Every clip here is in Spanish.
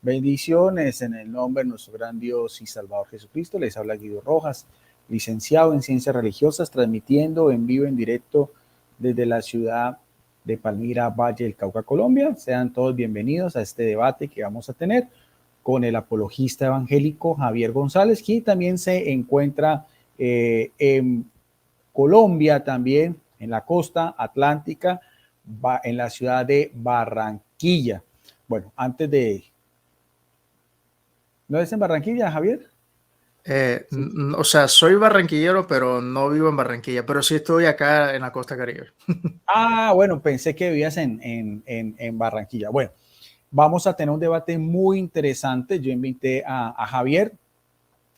Bendiciones en el nombre de nuestro gran Dios y Salvador Jesucristo. Les habla Guido Rojas, licenciado en Ciencias Religiosas, transmitiendo en vivo, en directo desde la ciudad de Palmira, Valle del Cauca, Colombia. Sean todos bienvenidos a este debate que vamos a tener con el apologista evangélico Javier González, quien también se encuentra en Colombia, también en la costa atlántica, en la ciudad de Barranquilla. Bueno, antes de... ¿No es en Barranquilla, Javier? Sí. O sea, soy barranquillero, pero no vivo en Barranquilla, pero sí estoy acá en la costa Caribe. Bueno, pensé que vivías en Barranquilla. Bueno, vamos a tener un debate muy interesante. Yo invité a Javier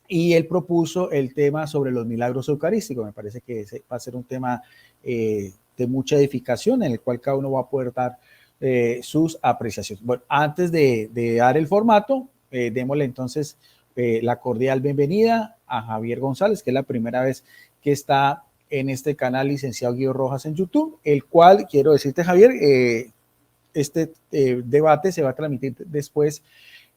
y él propuso el tema sobre los milagros eucarísticos. Me parece que ese va a ser un tema de mucha edificación en el cual cada uno va a poder dar sus apreciaciones. Bueno, antes de dar el formato, démosle entonces la cordial bienvenida a Javier González, que es la primera vez que está en este canal, licenciado Guido Rojas en YouTube, el cual, quiero decirte, Javier, este debate se va a transmitir después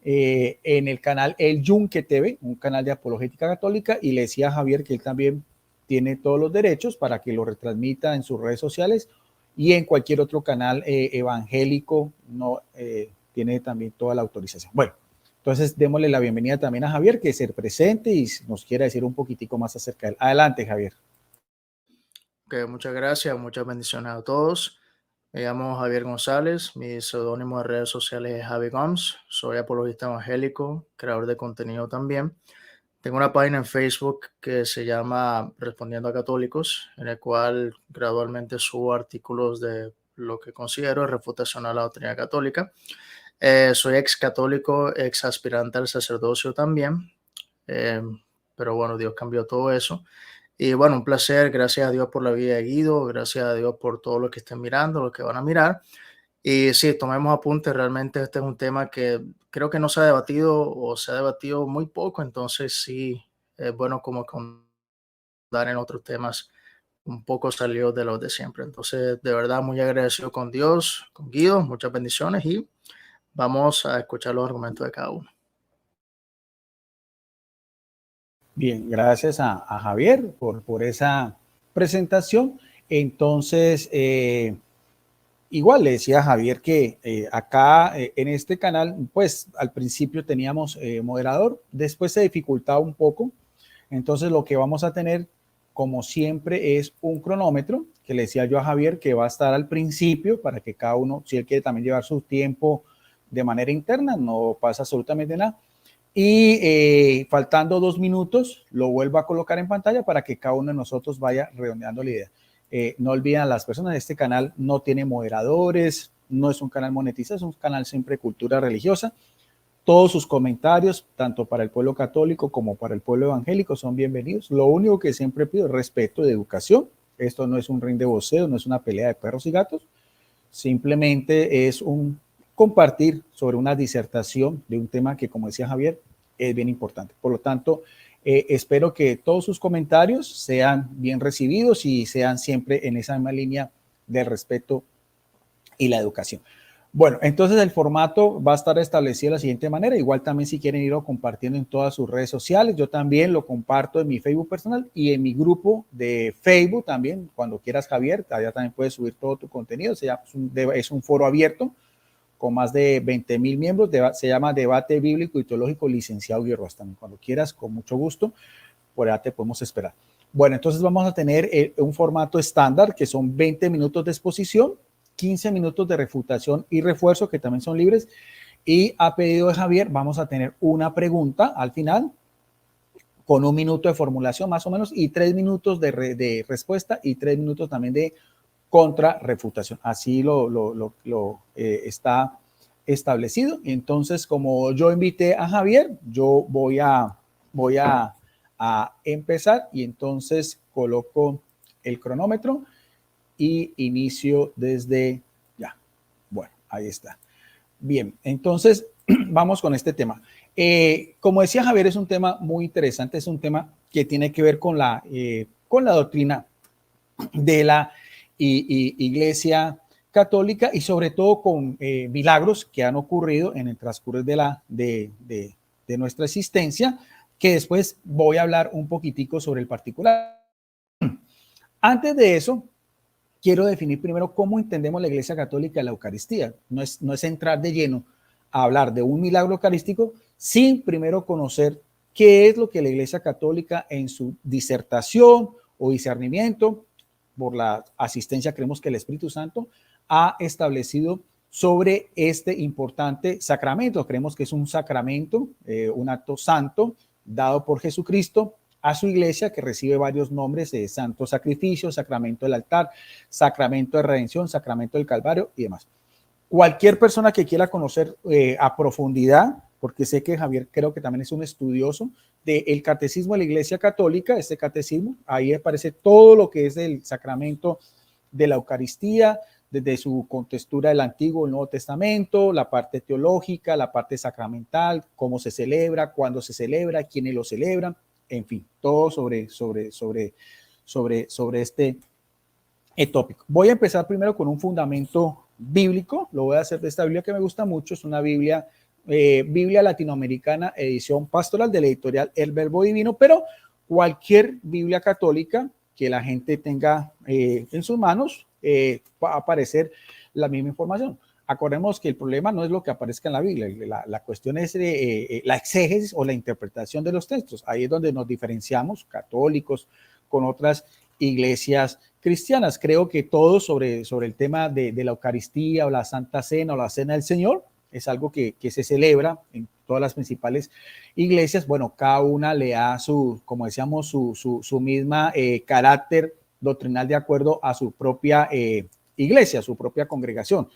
en el canal El Yunque TV, un canal de apologética católica, y le decía a Javier que él también tiene todos los derechos para que lo retransmita en sus redes sociales y en cualquier otro canal evangélico, no tiene también toda la autorización. Bueno, entonces démosle la bienvenida también a Javier, que se presente y nos quiera decir un poquitico más acerca de él. Adelante, Javier. Okay, muchas gracias, muchas bendiciones a todos. Me llamo Javier González, mi seudónimo de redes sociales es Javi Goms, soy apologista evangélico, creador de contenido también. Tengo una página en Facebook que se llama Respondiendo a Católicos, en el cual gradualmente subo artículos de lo que considero refutación a la doctrina católica. Soy ex católico, ex aspirante al sacerdocio también, pero bueno, Dios cambió todo eso. Y bueno, un placer, gracias a Dios por la vida de Guido, gracias a Dios por todo lo que estén mirando, lo que van a mirar. Y sí, tomemos apuntes, realmente este es un tema que creo que no se ha debatido o se ha debatido muy poco, entonces sí, es bueno como dar en otros temas un poco salidos de los de siempre. Entonces, de verdad, muy agradecido con Dios, con Guido, muchas bendiciones y vamos a escuchar los argumentos de cada uno. Bien, gracias a Javier por esa presentación. Entonces, igual le decía a Javier que acá en este canal, pues al principio teníamos moderador, después se dificultaba un poco. Entonces lo que vamos a tener, como siempre, es un cronómetro que le decía yo a Javier que va a estar al principio para que cada uno, si él quiere también llevar su tiempo de manera interna, no pasa absolutamente nada. Y faltando 2 minutos, lo vuelvo a colocar en pantalla para que cada uno de nosotros vaya redondeando la idea. No olviden a las personas, este canal no tiene moderadores, no es un canal monetizado, es un canal siempre de cultura religiosa. Todos sus comentarios, tanto para el pueblo católico como para el pueblo evangélico, son bienvenidos. Lo único que siempre pido es respeto y educación. Esto no es un ring de boxeo, no es una pelea de perros y gatos. Simplemente es un compartir sobre una disertación de un tema que, como decía Javier, es bien importante. Por lo tanto, espero que todos sus comentarios sean bien recibidos y sean siempre en esa misma línea del respeto y la educación. Bueno, entonces el formato va a estar establecido de la siguiente manera. Igual también si quieren irlo compartiendo en todas sus redes sociales, yo también lo comparto en mi Facebook personal y en mi grupo de Facebook también. Cuando quieras, Javier, allá también puedes subir todo tu contenido. Es un foro abierto con más de 20,000 miembros. Se llama Debate Bíblico y Teológico Licenciado Guido Rojas. También cuando quieras, con mucho gusto, por allá te podemos esperar. Bueno, entonces vamos a tener un formato estándar que son 20 minutos de exposición, 15 minutos de refutación y refuerzo, que también son libres. Y a pedido de Javier, vamos a tener una pregunta al final, con 1 minuto de formulación más o menos, y 3 minutos de respuesta y 3 minutos también de contrarrefutación. Así lo está establecido. Entonces, como yo invité a Javier, yo voy a empezar y entonces coloco el cronómetro y inicio desde ya. Bueno, ahí está. Bien, entonces vamos con este tema. Como decía Javier, es un tema muy interesante, es un tema que tiene que ver con la doctrina de la iglesia católica y sobre todo con milagros que han ocurrido en el transcurso de nuestra existencia, que después voy a hablar un poquitico sobre el particular. Antes de eso, quiero definir primero cómo entendemos la Iglesia Católica y la Eucaristía. No es entrar de lleno a hablar de un milagro eucarístico sin primero conocer qué es lo que la Iglesia Católica en su disertación o discernimiento, por la asistencia, creemos que el Espíritu Santo ha establecido sobre este importante sacramento. Creemos que es un sacramento, un acto santo dado por Jesucristo a su iglesia, que recibe varios nombres de santo sacrificio, sacramento del altar, sacramento de redención, sacramento del Calvario y demás. Cualquier persona que quiera conocer a profundidad, porque sé que Javier creo que también es un estudioso del catecismo de la Iglesia Católica, este catecismo, ahí aparece todo lo que es el sacramento de la Eucaristía, desde su contextura del Antiguo y Nuevo Testamento, la parte teológica, la parte sacramental, cómo se celebra, cuándo se celebra, quiénes lo celebran, en fin, todo sobre este tópico. Voy a empezar primero con un fundamento bíblico, lo voy a hacer de esta Biblia que me gusta mucho, es una Biblia latinoamericana, edición pastoral de la editorial El Verbo Divino, pero cualquier Biblia católica que la gente tenga en sus manos, va a aparecer la misma información. Acordemos que el problema no es lo que aparezca en la Biblia, la cuestión es la exégesis o la interpretación de los textos. Ahí es donde nos diferenciamos, católicos, con otras iglesias cristianas. Creo que todo sobre el tema de la Eucaristía o la Santa Cena o la Cena del Señor es algo que se celebra en todas las principales iglesias. Bueno, cada una le da como decíamos, su misma carácter doctrinal de acuerdo a su propia iglesia, su propia congregación.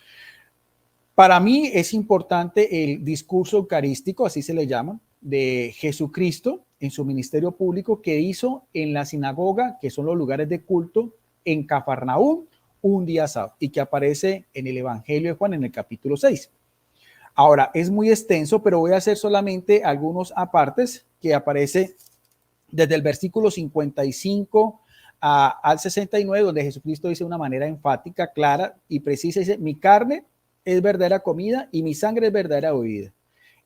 Para mí es importante el discurso eucarístico, así se le llama, de Jesucristo en su ministerio público que hizo en la sinagoga, que son los lugares de culto, en Cafarnaúm, un día sábado, y que aparece en el Evangelio de Juan en el capítulo 6. Ahora, es muy extenso, pero voy a hacer solamente algunos apartes que aparece desde el versículo 55 al 69, donde Jesucristo dice de una manera enfática, clara y precisa, dice, mi carne es verdadera comida y mi sangre es verdadera bebida.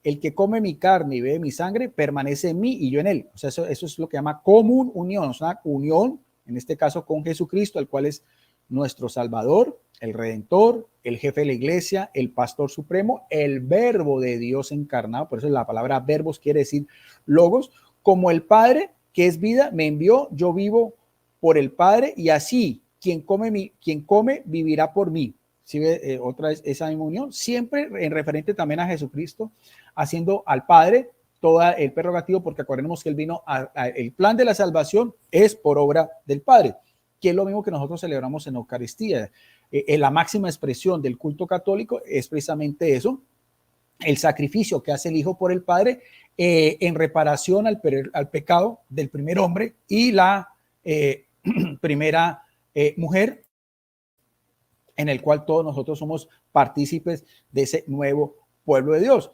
El que come mi carne y bebe mi sangre permanece en mí y yo en él. O sea, eso es lo que llama común unión, es una unión, en este caso con Jesucristo, el cual es nuestro Salvador, el Redentor, el jefe de la iglesia, el pastor supremo, el verbo de Dios encarnado. Por eso la palabra verbos quiere decir logos, como el Padre, que es vida, me envió, yo vivo por el Padre y así quien come vivirá por mí. ¿Sí ve, otra vez esa misma unión? Siempre en referente también a Jesucristo, haciendo al Padre todo el prerrogativo, porque acordemos que él vino el plan de la salvación es por obra del Padre, que es lo mismo que nosotros celebramos en la Eucaristía. La máxima expresión del culto católico es precisamente eso, el sacrificio que hace el Hijo por el Padre en reparación al pecado del primer hombre y la primera mujer, en el cual todos nosotros somos partícipes de ese nuevo pueblo de Dios.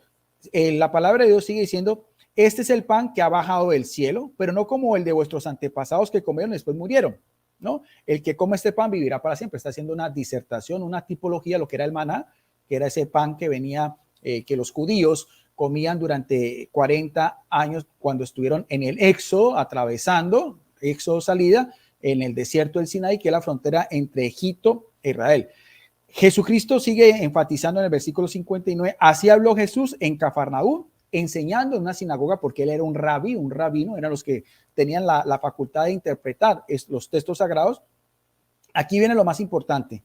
La palabra de Dios sigue diciendo, este es el pan que ha bajado del cielo, pero no como el de vuestros antepasados que comieron y después murieron, ¿no? El que come este pan vivirá para siempre. Está haciendo una disertación, una tipología, lo que era el maná, que era ese pan que venía, que los judíos comían durante 40 años cuando estuvieron en el Éxodo, atravesando, Éxodo salida, en el desierto del Sinaí, que es la frontera entre Egipto e Israel. Jesucristo sigue enfatizando en el versículo 59, así habló Jesús en Cafarnaúm, enseñando en una sinagoga, porque él era un rabino, eran los que tenían la facultad de interpretar los textos sagrados. Aquí viene lo más importante.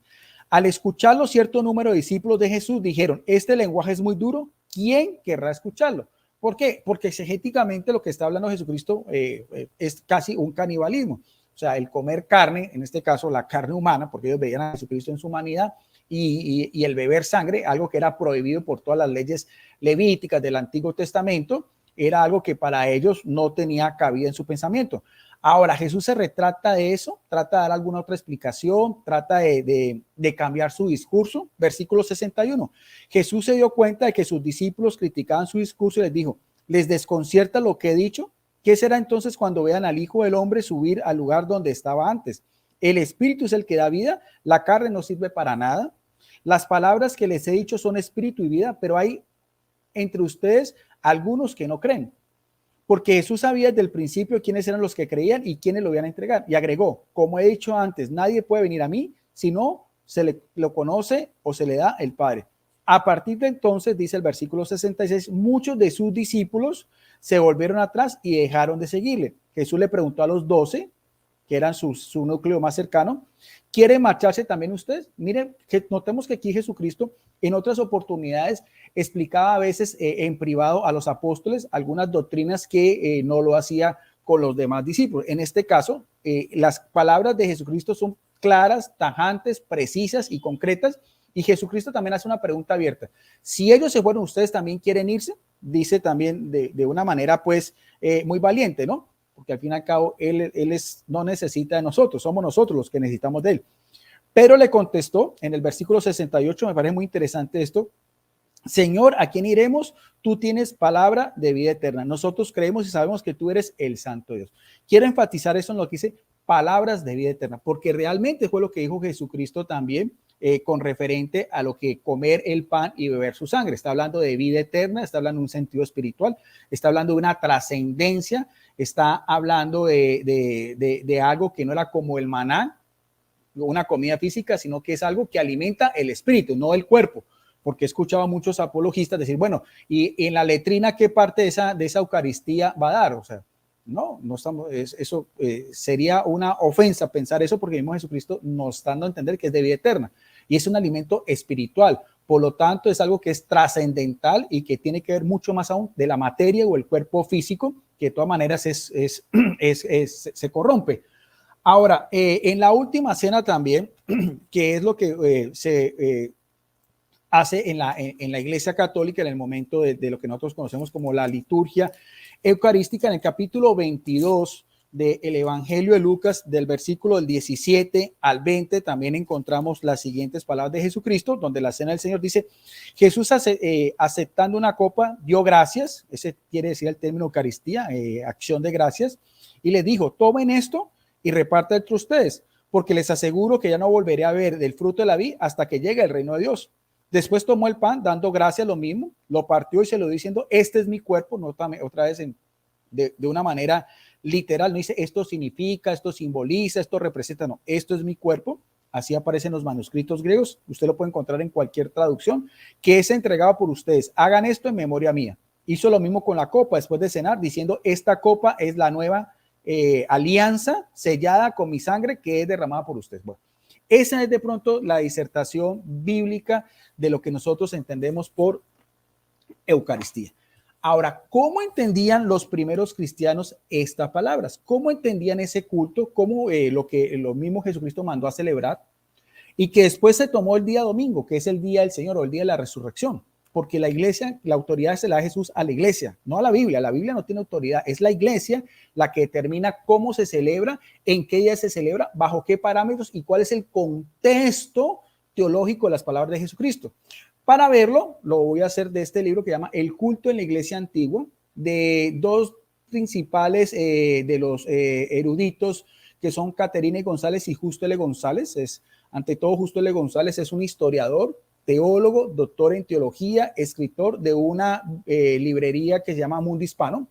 Al escucharlo, cierto número de discípulos de Jesús dijeron, este lenguaje es muy duro, ¿quién querrá escucharlo? ¿Por qué? Porque exegéticamente lo que está hablando Jesucristo es casi un canibalismo. O sea, el comer carne, en este caso la carne humana, porque ellos veían a Jesucristo en su humanidad, y el beber sangre, algo que era prohibido por todas las leyes levíticas del Antiguo Testamento, era algo que para ellos no tenía cabida en su pensamiento. Ahora, Jesús se retrata de eso, trata de dar alguna otra explicación, trata de cambiar su discurso. Versículo 61. Jesús se dio cuenta de que sus discípulos criticaban su discurso y les dijo, ¿les desconcierta lo que he dicho? ¿Qué será entonces cuando vean al Hijo del Hombre subir al lugar donde estaba antes? El Espíritu es el que da vida, la carne no sirve para nada. las palabras que les he dicho son espíritu y vida, pero hay entre ustedes algunos que no creen. Porque Jesús sabía desde el principio quiénes eran los que creían y quiénes lo iban a entregar. Y agregó, como he dicho antes, nadie puede venir a mí si no lo conoce o se le da el Padre. A partir de entonces, dice el versículo 66, muchos de sus discípulos se volvieron atrás y dejaron de seguirle. Jesús le preguntó a los 12, que eran su núcleo más cercano, ¿quieren marcharse también ustedes? Miren, que notemos que aquí Jesucristo en otras oportunidades explicaba a veces en privado a los apóstoles algunas doctrinas que no lo hacía con los demás discípulos. En este caso, las palabras de Jesucristo son claras, tajantes, precisas y concretas, y Jesucristo también hace una pregunta abierta. Si ellos se fueron, ¿ustedes también quieren irse? Dice también de una manera pues muy valiente, ¿no? Porque al fin y al cabo él no necesita de nosotros, somos nosotros los que necesitamos de él. Pero le contestó en el versículo 68, me parece muy interesante esto, Señor, ¿a quién iremos? Tú tienes palabra de vida eterna. Nosotros creemos y sabemos que tú eres el Santo Dios. Quiero enfatizar eso en lo que dice palabras de vida eterna, porque realmente fue lo que dijo Jesucristo también con referente a lo que comer el pan y beber su sangre. Está hablando de vida eterna, está hablando de un sentido espiritual, está hablando de una trascendencia, está hablando de algo que no era como el maná, una comida física, sino que es algo que alimenta el espíritu, no el cuerpo. Porque he escuchado a muchos apologistas decir, bueno, y en la letrina, ¿qué parte de esa Eucaristía va a dar? O sea, no estamos, eso sería una ofensa pensar eso, porque el mismo Jesucristo nos está dando a entender que es de vida eterna y es un alimento espiritual. Por lo tanto, es algo que es trascendental y que tiene que ver mucho más aún de la materia o el cuerpo físico, que de todas maneras se corrompe. Ahora, en la última cena también, que es lo que se hace en la Iglesia Católica en el momento de lo que nosotros conocemos como la liturgia eucarística, en el capítulo 22 del Evangelio de Lucas, del versículo del 17 al 20, también encontramos las siguientes palabras de Jesucristo, donde la cena del Señor dice, Jesús aceptando una copa, dio gracias, ese quiere decir el término Eucaristía, acción de gracias, y le dijo, tomen esto y repartan entre ustedes, porque les aseguro que ya no volveré a ver del fruto de la vid hasta que llegue el reino de Dios. Después tomó el pan, dando gracias, lo mismo, lo partió y se lo dio diciendo, este es mi cuerpo, no otra vez de una manera literal, no dice esto significa, esto simboliza, esto representa, no, esto es mi cuerpo, así aparecen los manuscritos griegos, usted lo puede encontrar en cualquier traducción, que es entregado por ustedes, hagan esto en memoria mía. Hizo lo mismo con la copa después de cenar, diciendo, esta copa es la nueva alianza sellada con mi sangre que es derramada por ustedes. Bueno, esa es de pronto la disertación bíblica de lo que nosotros entendemos por Eucaristía. Ahora, ¿cómo entendían los primeros cristianos estas palabras? ¿Cómo entendían ese culto? ¿Cómo lo mismo Jesucristo mandó a celebrar? Y que después se tomó el día domingo, que es el día del Señor o el día de la resurrección. Porque la iglesia, la autoridad se la da Jesús a la iglesia, no a la Biblia. La Biblia no tiene autoridad, es la iglesia la que determina cómo se celebra, en qué día se celebra, bajo qué parámetros y cuál es el contexto teológico de las palabras de Jesucristo. Para verlo, lo voy a hacer de este libro que se llama El culto en la iglesia antigua, de dos principales de los eruditos que son Caterina González y Justo L. González. Ante todo, Justo L. González es un historiador, teólogo, doctor en teología, escritor de una librería que se llama Mundo Hispano,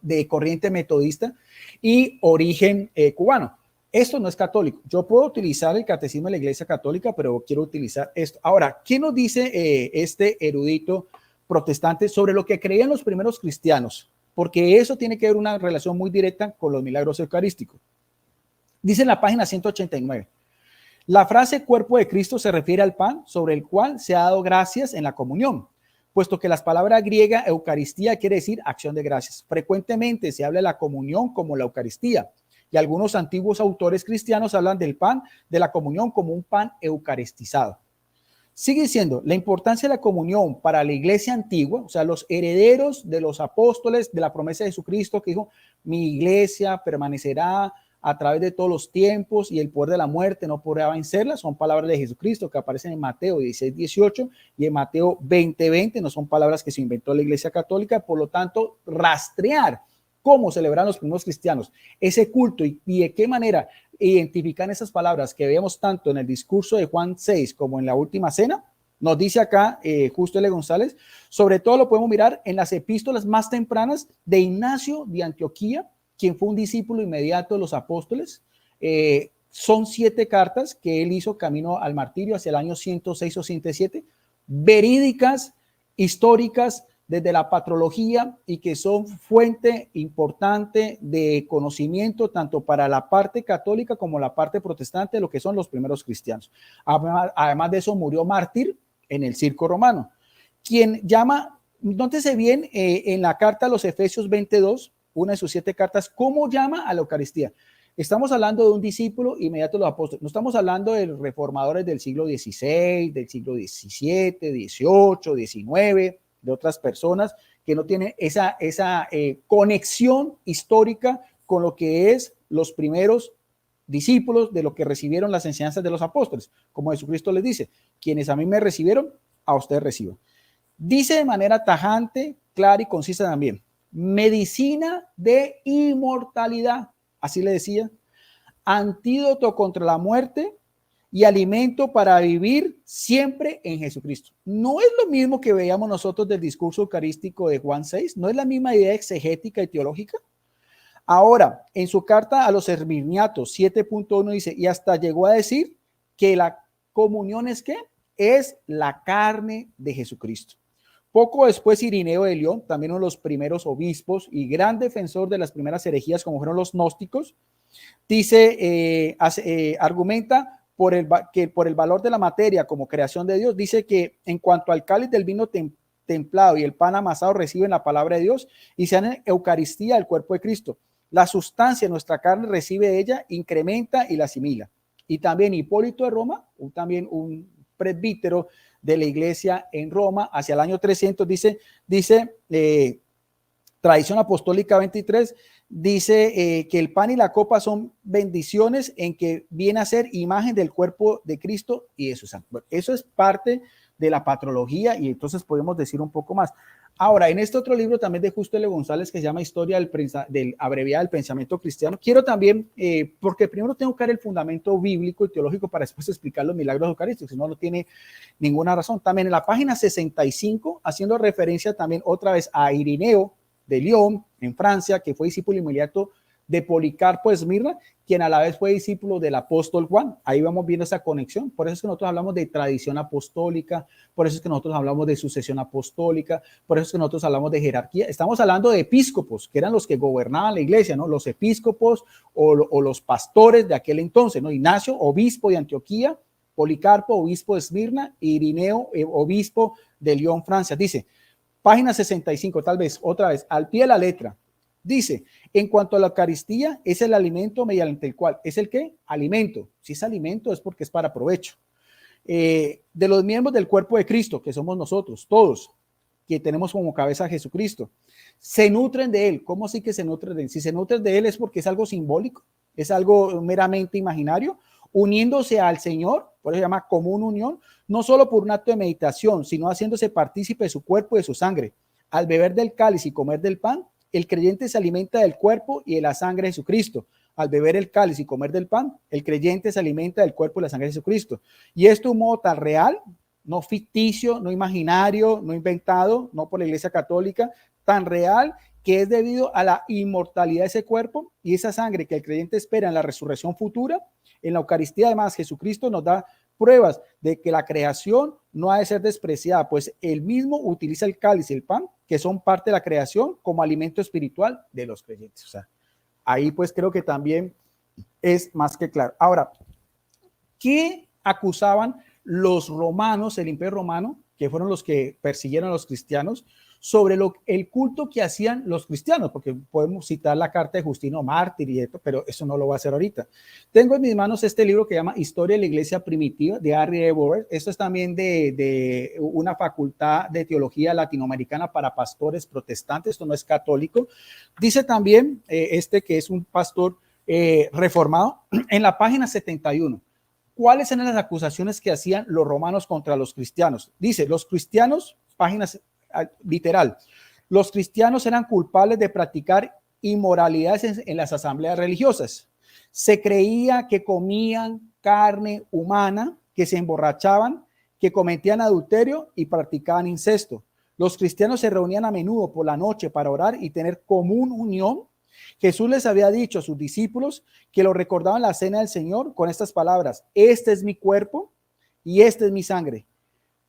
de corriente metodista y origen cubano. Esto no es católico. Yo puedo utilizar el catecismo de la Iglesia Católica, pero quiero utilizar esto. Ahora, ¿qué nos dice este erudito protestante sobre lo que creían los primeros cristianos? Porque eso tiene que ver una relación muy directa con los milagros eucarísticos. Dice en la página 189. La frase cuerpo de Cristo se refiere al pan sobre el cual se ha dado gracias en la comunión, puesto que la palabra griega Eucaristía quiere decir acción de gracias. Frecuentemente se habla de la comunión como la Eucaristía, y algunos antiguos autores cristianos hablan del pan de la comunión como un pan eucaristizado. Sigue diciendo, la importancia de la comunión para la iglesia antigua, o sea, los herederos de los apóstoles de la promesa de Jesucristo que dijo, mi iglesia permanecerá a través de todos los tiempos y el poder de la muerte no podrá vencerla, son palabras de Jesucristo que aparecen en Mateo 16:18 y en Mateo 20:20, no son palabras que se inventó la Iglesia Católica, por lo tanto, rastrear cómo celebran los primeros cristianos ese culto y de qué manera identifican esas palabras que vemos tanto en el discurso de Juan 6 como en la última cena, nos dice acá Justo L. González. Sobre todo lo podemos mirar en las epístolas más tempranas de Ignacio de Antioquía, quien fue un discípulo inmediato de los apóstoles. Son 7 cartas que él hizo camino al martirio hacia el año 106 o 107, verídicas, históricas, desde la patrología, y que son fuente importante de conocimiento tanto para la parte católica como la parte protestante de lo que son los primeros cristianos. Además de eso, murió mártir en el circo romano. Quien llama, nótese bien en la carta a los Efesios 22, una de sus 7 cartas, cómo llama a la Eucaristía. Estamos hablando de un discípulo inmediato de los apóstoles. No estamos hablando de reformadores del siglo XVI, del siglo XVII, XVIII, XIX, de otras personas que no tienen esa conexión histórica con lo que es los primeros discípulos, de lo que recibieron las enseñanzas de los apóstoles. Como Jesucristo les dice, quienes a mí me recibieron, a ustedes reciban. Dice de manera tajante, clara y concisa también, medicina de inmortalidad, así le decía, antídoto contra la muerte y alimento para vivir siempre en Jesucristo. No es lo mismo que veíamos nosotros del discurso eucarístico de Juan 6, no es la misma idea exegética y teológica. Ahora, en su carta a los Esmirniatos 7.1 dice, y hasta llegó a decir que la comunión es ¿qué? Es la carne de Jesucristo. Poco después, Irineo de León, también uno de los primeros obispos y gran defensor de las primeras herejías, como fueron los gnósticos, dice, argumenta que por el valor de la materia como creación de Dios, dice que en cuanto al cáliz del vino templado y el pan amasado reciben la palabra de Dios y sean en Eucaristía el cuerpo de Cristo. La sustancia, nuestra carne, recibe de ella, incrementa y la asimila. Y también Hipólito de Roma, también un presbítero de la iglesia en Roma, hacia el año 300, dice Tradición Apostólica 23, dice que el pan y la copa son bendiciones en que viene a ser imagen del cuerpo de Cristo y de su sangre. Bueno, eso es parte de la patrología y entonces podemos decir un poco más. Ahora, en este otro libro también de Justo L. González que se llama Historia del abreviada del pensamiento cristiano, quiero también, porque primero tengo que dar el fundamento bíblico y teológico para después explicar los milagros eucarísticos, si no, no tiene ninguna razón. También en la página 65, haciendo referencia también otra vez a Irineo de Lyon, en Francia, que fue discípulo inmediato de Policarpo de Esmirna, quien a la vez fue discípulo del apóstol Juan. Ahí vamos viendo esa conexión. Por eso es que nosotros hablamos de tradición apostólica, por eso es que nosotros hablamos de sucesión apostólica, por eso es que nosotros hablamos de jerarquía. Estamos hablando de episcopos, que eran los que gobernaban la iglesia, ¿no? Los episcopos o los pastores de aquel entonces, ¿no? Ignacio, obispo de Antioquía, Policarpo, obispo de Esmirna, Irineo, obispo de Lyon, Francia. Dice, página 65, tal vez, otra vez, al pie de la letra. Dice, en cuanto a la Eucaristía, es el alimento mediante el cual, ¿es el qué? Alimento. Si es alimento es porque es para provecho. De los miembros del cuerpo de Cristo, que somos nosotros, todos, que tenemos como cabeza a Jesucristo, se nutren de Él. ¿Cómo así que se nutren de Él? Si se nutren de Él es porque es algo simbólico, es algo meramente imaginario, uniéndose al Señor, por eso se llama común unión, no solo por un acto de meditación, sino haciéndose partícipe de su cuerpo y de su sangre. Al beber del cáliz y comer del pan, el creyente se alimenta del cuerpo y de la sangre de Jesucristo. Al beber el cáliz y comer del pan, el creyente se alimenta del cuerpo y la sangre de Jesucristo. Y esto de un modo tan real, no ficticio, no imaginario, no inventado, no por la Iglesia Católica, tan real que es debido a la inmortalidad de ese cuerpo y esa sangre que el creyente espera en la resurrección futura. En la Eucaristía, además, Jesucristo nos da pruebas de que la creación no ha de ser despreciada, pues él mismo utiliza el cáliz y el pan, que son parte de la creación, como alimento espiritual de los creyentes. O sea, ahí pues creo que también es más que claro. Ahora, ¿qué acusaban los romanos, el Imperio Romano, que fueron los que persiguieron a los cristianos, sobre el culto que hacían los cristianos? Porque podemos citar la carta de Justino Mártir y esto, pero eso no lo voy a hacer ahorita. Tengo en mis manos este libro que se llama Historia de la Iglesia Primitiva, de Henry E. Bower. Esto es también de una facultad de teología latinoamericana para pastores protestantes. Esto no es católico. Dice también que es un pastor reformado, en la página 71. ¿Cuáles eran las acusaciones que hacían los romanos contra los cristianos? Dice, los cristianos, páginas literal, los cristianos eran culpables de practicar inmoralidades en las asambleas religiosas. Se creía que comían carne humana, que se emborrachaban, que cometían adulterio y practicaban incesto. Los cristianos se reunían a menudo por la noche para orar y tener común unión. Jesús les había dicho a sus discípulos que lo recordaban la cena del Señor con estas palabras: este es mi cuerpo y este es mi sangre.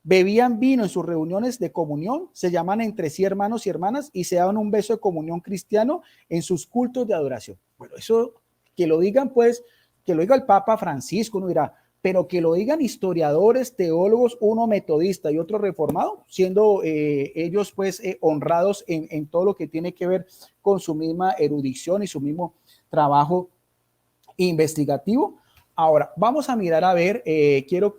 Bebían vino en sus reuniones de comunión, se llaman entre sí hermanos y hermanas y se daban un beso de comunión cristiano en sus cultos de adoración. Bueno, eso que lo digan, pues, que lo diga el Papa Francisco, uno dirá, pero que lo digan historiadores, teólogos, uno metodista y otro reformado, siendo ellos pues honrados en todo lo que tiene que ver con su misma erudición y su mismo trabajo investigativo. Ahora, vamos a mirar a ver, quiero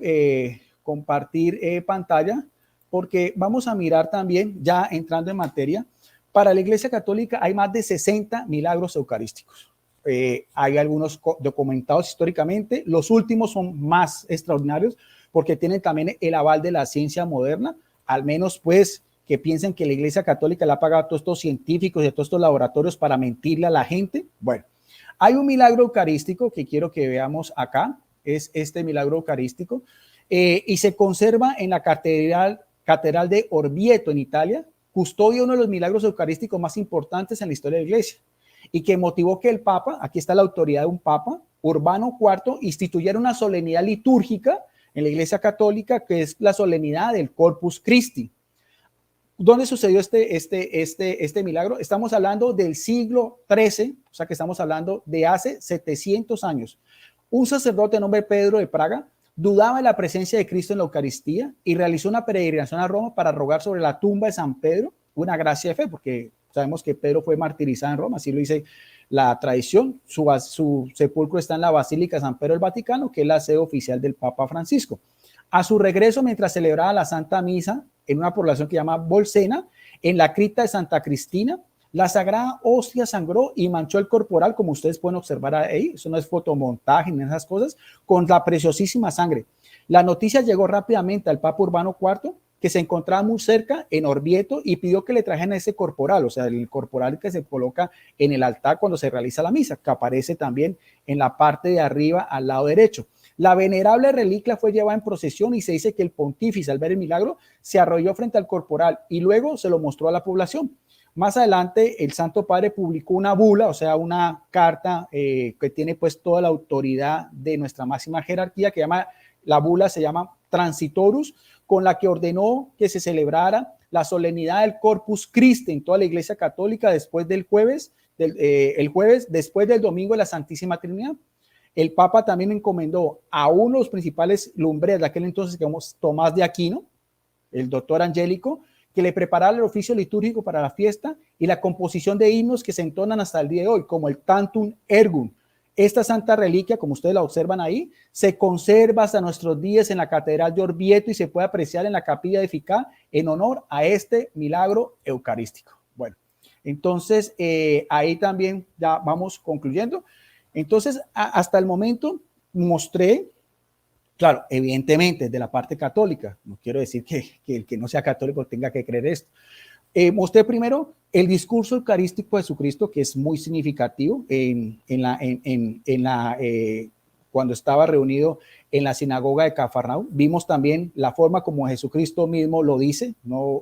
compartir pantalla, porque vamos a mirar también, ya entrando en materia, para la Iglesia Católica hay más de 60 milagros eucarísticos. Hay algunos documentados históricamente, los últimos son más extraordinarios porque tienen también el aval de la ciencia moderna, al menos pues que piensen que la Iglesia Católica le ha pagado a todos estos científicos y a todos estos laboratorios para mentirle a la gente. Bueno, hay un milagro eucarístico que quiero que veamos acá, es este milagro eucarístico, y se conserva en la catedral de Orvieto en Italia, custodia uno de los milagros eucarísticos más importantes en la historia de la Iglesia, y que motivó que el Papa, aquí está la autoridad de un Papa, Urbano IV, instituyera una solemnidad litúrgica en la Iglesia Católica, que es la solemnidad del Corpus Christi. ¿Dónde sucedió este milagro? Estamos hablando del siglo XIII, o sea que estamos hablando de hace 700 años. Un sacerdote de nombre Pedro de Praga dudaba de la presencia de Cristo en la Eucaristía y realizó una peregrinación a Roma para rogar sobre la tumba de San Pedro una gracia de fe, porque sabemos que Pedro fue martirizado en Roma, así lo dice la tradición. Su sepulcro está en la Basílica de San Pedro del Vaticano, que es la sede oficial del Papa Francisco. A su regreso, mientras celebraba la Santa Misa en una población que se llama Bolsena, en la cripta de Santa Cristina, la sagrada hostia sangró y manchó el corporal, como ustedes pueden observar ahí. Eso no es fotomontaje ni esas cosas, con la preciosísima sangre. La noticia llegó rápidamente al Papa Urbano IV, que se encontraba muy cerca en Orvieto, y pidió que le trajeran ese corporal, o sea, el corporal que se coloca en el altar cuando se realiza la misa, que aparece también en la parte de arriba al lado derecho. La venerable reliquia fue llevada en procesión y se dice que el pontífice, al ver el milagro, se arrodilló frente al corporal y luego se lo mostró a la población. Más adelante, el Santo Padre publicó una bula, o sea, una carta que tiene pues toda la autoridad de nuestra máxima jerarquía, que la bula se llama Transitorus, con la que ordenó que se celebrara la solemnidad del Corpus Christi en toda la Iglesia Católica después del jueves, el jueves después del domingo de la Santísima Trinidad. El Papa también encomendó a uno de los principales lumbreras de aquel entonces, que llamamos Tomás de Aquino, el doctor Angélico, que le preparara el oficio litúrgico para la fiesta y la composición de himnos que se entonan hasta el día de hoy, como el Tantum Ergum. Esta santa reliquia, como ustedes la observan ahí, se conserva hasta nuestros días en la Catedral de Orvieto y se puede apreciar en la capilla edificada en honor a este milagro eucarístico. Bueno, entonces ahí también ya vamos concluyendo. Entonces, hasta el momento mostré, claro, evidentemente de la parte católica, no quiero decir que el que no sea católico tenga que creer esto. Mostré primero el discurso eucarístico de Jesucristo, que es muy significativo cuando estaba reunido en la sinagoga de Cafarnaúm. Vimos también la forma como Jesucristo mismo lo dice, no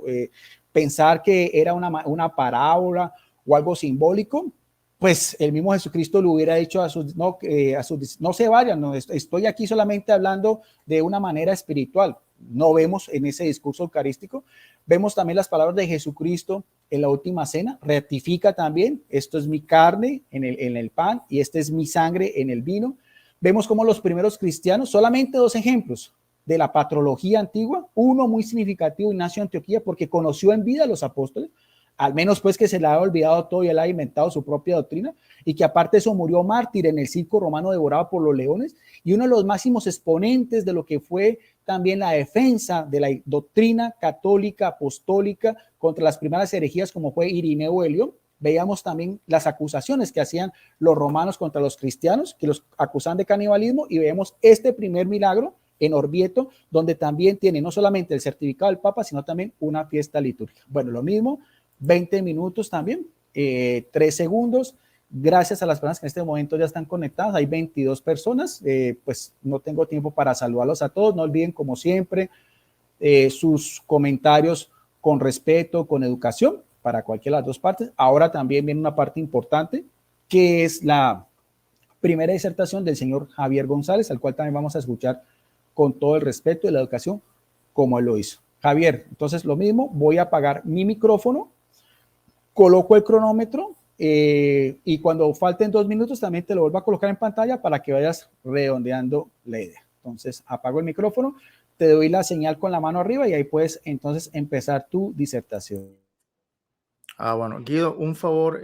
pensar que era una parábola o algo simbólico. Pues el mismo Jesucristo le hubiera dicho no se vayan, no, estoy aquí solamente hablando de una manera espiritual. No vemos en ese discurso eucarístico. Vemos también las palabras de Jesucristo en la última cena. Ratifica también, esto es mi carne en el pan y esta es mi sangre en el vino. Vemos como los primeros cristianos, solamente dos ejemplos de la patrología antigua, uno muy significativo, Ignacio de Antioquía, porque conoció en vida a los apóstoles, al menos pues que se le ha olvidado todo y él ha inventado su propia doctrina, y que aparte de eso murió mártir en el circo romano devorado por los leones, y uno de los máximos exponentes de lo que fue también la defensa de la doctrina católica apostólica contra las primeras herejías, como fue Irineo de León. Veíamos también las acusaciones que hacían los romanos contra los cristianos, que los acusaban de canibalismo, y vemos este primer milagro en Orvieto, donde también tiene no solamente el certificado del Papa, sino también una fiesta litúrgica. Bueno, lo mismo, 20 minutos también, 3 segundos. Gracias a las personas que en este momento ya están conectadas. Hay 22 personas. Pues no tengo tiempo para saludarlos a todos. No olviden, como siempre, sus comentarios con respeto, con educación, para cualquiera de las dos partes. Ahora también viene una parte importante, que es la primera disertación del señor Javier González, al cual también vamos a escuchar con todo el respeto y la educación, como él lo hizo. Javier, entonces lo mismo, voy a apagar mi micrófono, coloco el cronómetro y cuando falten 2 minutos también te lo vuelvo a colocar en pantalla para que vayas redondeando la idea. Entonces apago el micrófono, te doy la señal con la mano arriba y ahí puedes entonces empezar tu disertación. Bueno, Guido, un favor,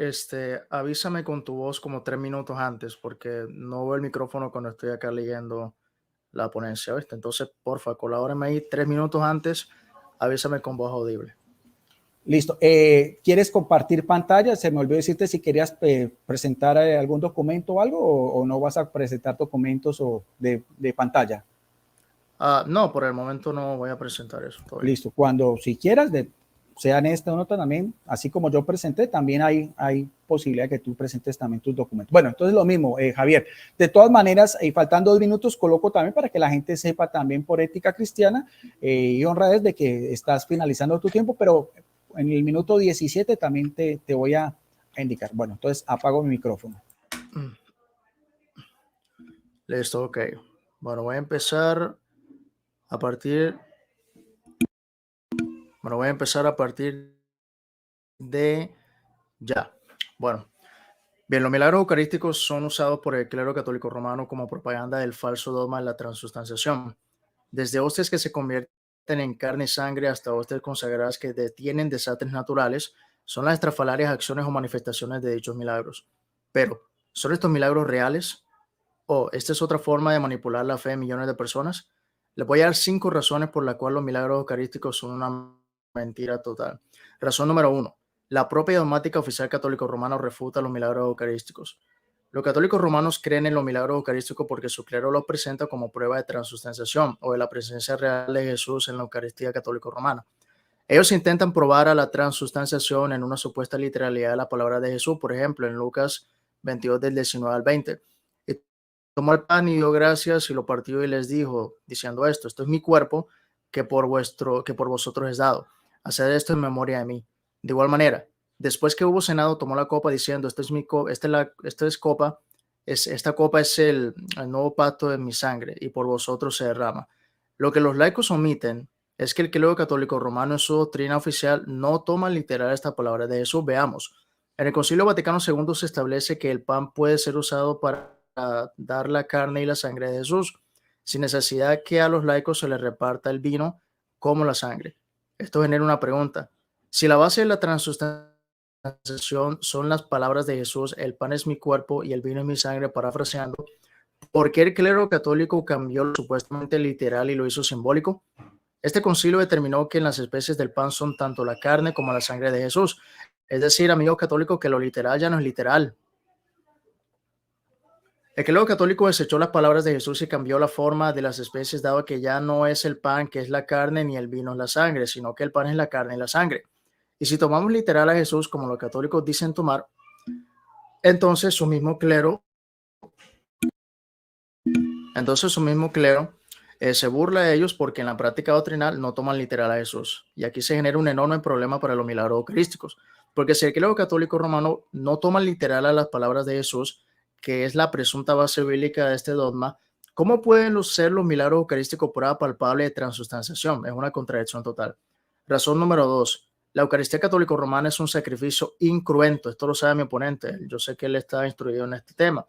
avísame con tu voz como 3 minutos antes, porque no veo el micrófono cuando estoy acá leyendo la ponencia, ¿viste? Entonces, porfa, colabórame ahí 3 minutos antes, avísame con voz audible. Listo. ¿Quieres compartir pantalla? Se me olvidó decirte si querías presentar algún documento o algo, o no vas a presentar documentos de pantalla. No, por el momento no voy a presentar eso. Listo. Cuando, si quieras, sea en esta nota también, así como yo presenté, también hay posibilidad de que tú presentes también tus documentos. Bueno, entonces lo mismo, Javier. De todas maneras, faltando 2 minutos, coloco también para que la gente sepa también por ética cristiana y honradez de que estás finalizando tu tiempo, pero en el minuto 17 también te voy a indicar. Bueno, entonces apago mi micrófono. Listo, ok. Bueno, voy a empezar a partir de ya. Bueno, bien, los milagros eucarísticos son usados por el clero católico romano como propaganda del falso dogma de la transustanciación. Desde hostias que se convierten en carne y sangre hasta hostias consagradas que detienen desastres naturales, son las estrafalarias acciones o manifestaciones de dichos milagros. Pero, ¿son estos milagros reales? ¿O esta es otra forma de manipular la fe de millones de personas? Les voy a dar 5 razones por las cuales los milagros eucarísticos son una mentira total. Razón número 1. La propia dogmática oficial católico romano refuta los milagros eucarísticos. Los católicos romanos creen en los milagros eucarísticos porque su clero los presenta como prueba de transustanciación o de la presencia real de Jesús en la Eucaristía católico romana. Ellos intentan probar a la transustanciación en una supuesta literalidad de la palabra de Jesús, por ejemplo, en Lucas 22 del 19 al 20. Y tomó el pan y dio gracias y lo partió y les dijo, diciendo esto es mi cuerpo que por vosotros es dado. Haced esto en memoria de mí. De igual manera, después que hubo cenado, tomó la copa diciendo, esta copa es el nuevo pacto de mi sangre y por vosotros se derrama. Lo que los laicos omiten es que el clero católico romano en su doctrina oficial no toma literal esta palabra de Jesús. Veamos. En el Concilio Vaticano II se establece que el pan puede ser usado para dar la carne y la sangre de Jesús, sin necesidad que a los laicos se les reparta el vino como la sangre. Esto genera una pregunta. Si la base de la transustanciación son las palabras de Jesús, el pan es mi cuerpo y el vino es mi sangre, parafraseando, ¿por qué el clero católico cambió lo supuestamente literal y lo hizo simbólico? Este concilio determinó que en las especies del pan son tanto la carne como la sangre de Jesús. Es decir, amigos católicos, que lo literal ya no es literal. El clero católico desechó las palabras de Jesús y cambió la forma de las especies, dado que ya no es el pan que es la carne ni el vino es la sangre, sino que el pan es la carne y la sangre. Y si tomamos literal a Jesús como los católicos dicen tomar, entonces su mismo clero se burla de ellos porque en la práctica doctrinal no toman literal a Jesús. Y aquí se genera un enorme problema para los milagros eucarísticos, porque si el clero católico romano no toma literal a las palabras de Jesús, que es la presunta base bíblica de este dogma, ¿cómo pueden ser los milagros eucarísticos prueba palpable de transustanciación? Es una contradicción total. Razón número 2. La Eucaristía católico romana es un sacrificio incruento. Esto lo sabe mi oponente. Yo sé que él está instruido en este tema.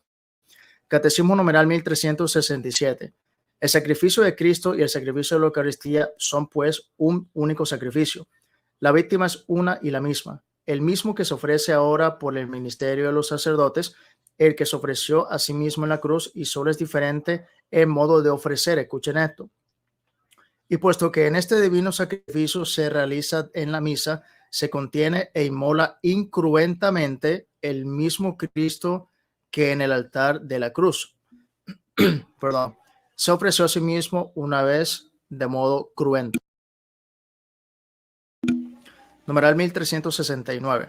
Catecismo numeral 1367. El sacrificio de Cristo y el sacrificio de la Eucaristía son pues un único sacrificio. La víctima es una y la misma. El mismo que se ofrece ahora por el ministerio de los sacerdotes, el que se ofreció a sí mismo en la cruz, y solo es diferente el modo de ofrecer. Escuchen esto. Y puesto que en este divino sacrificio se realiza en la misa, se contiene e inmola incruentamente el mismo Cristo que en el altar de la cruz. Perdón. Se ofreció a sí mismo una vez de modo cruento. Numeral 1369.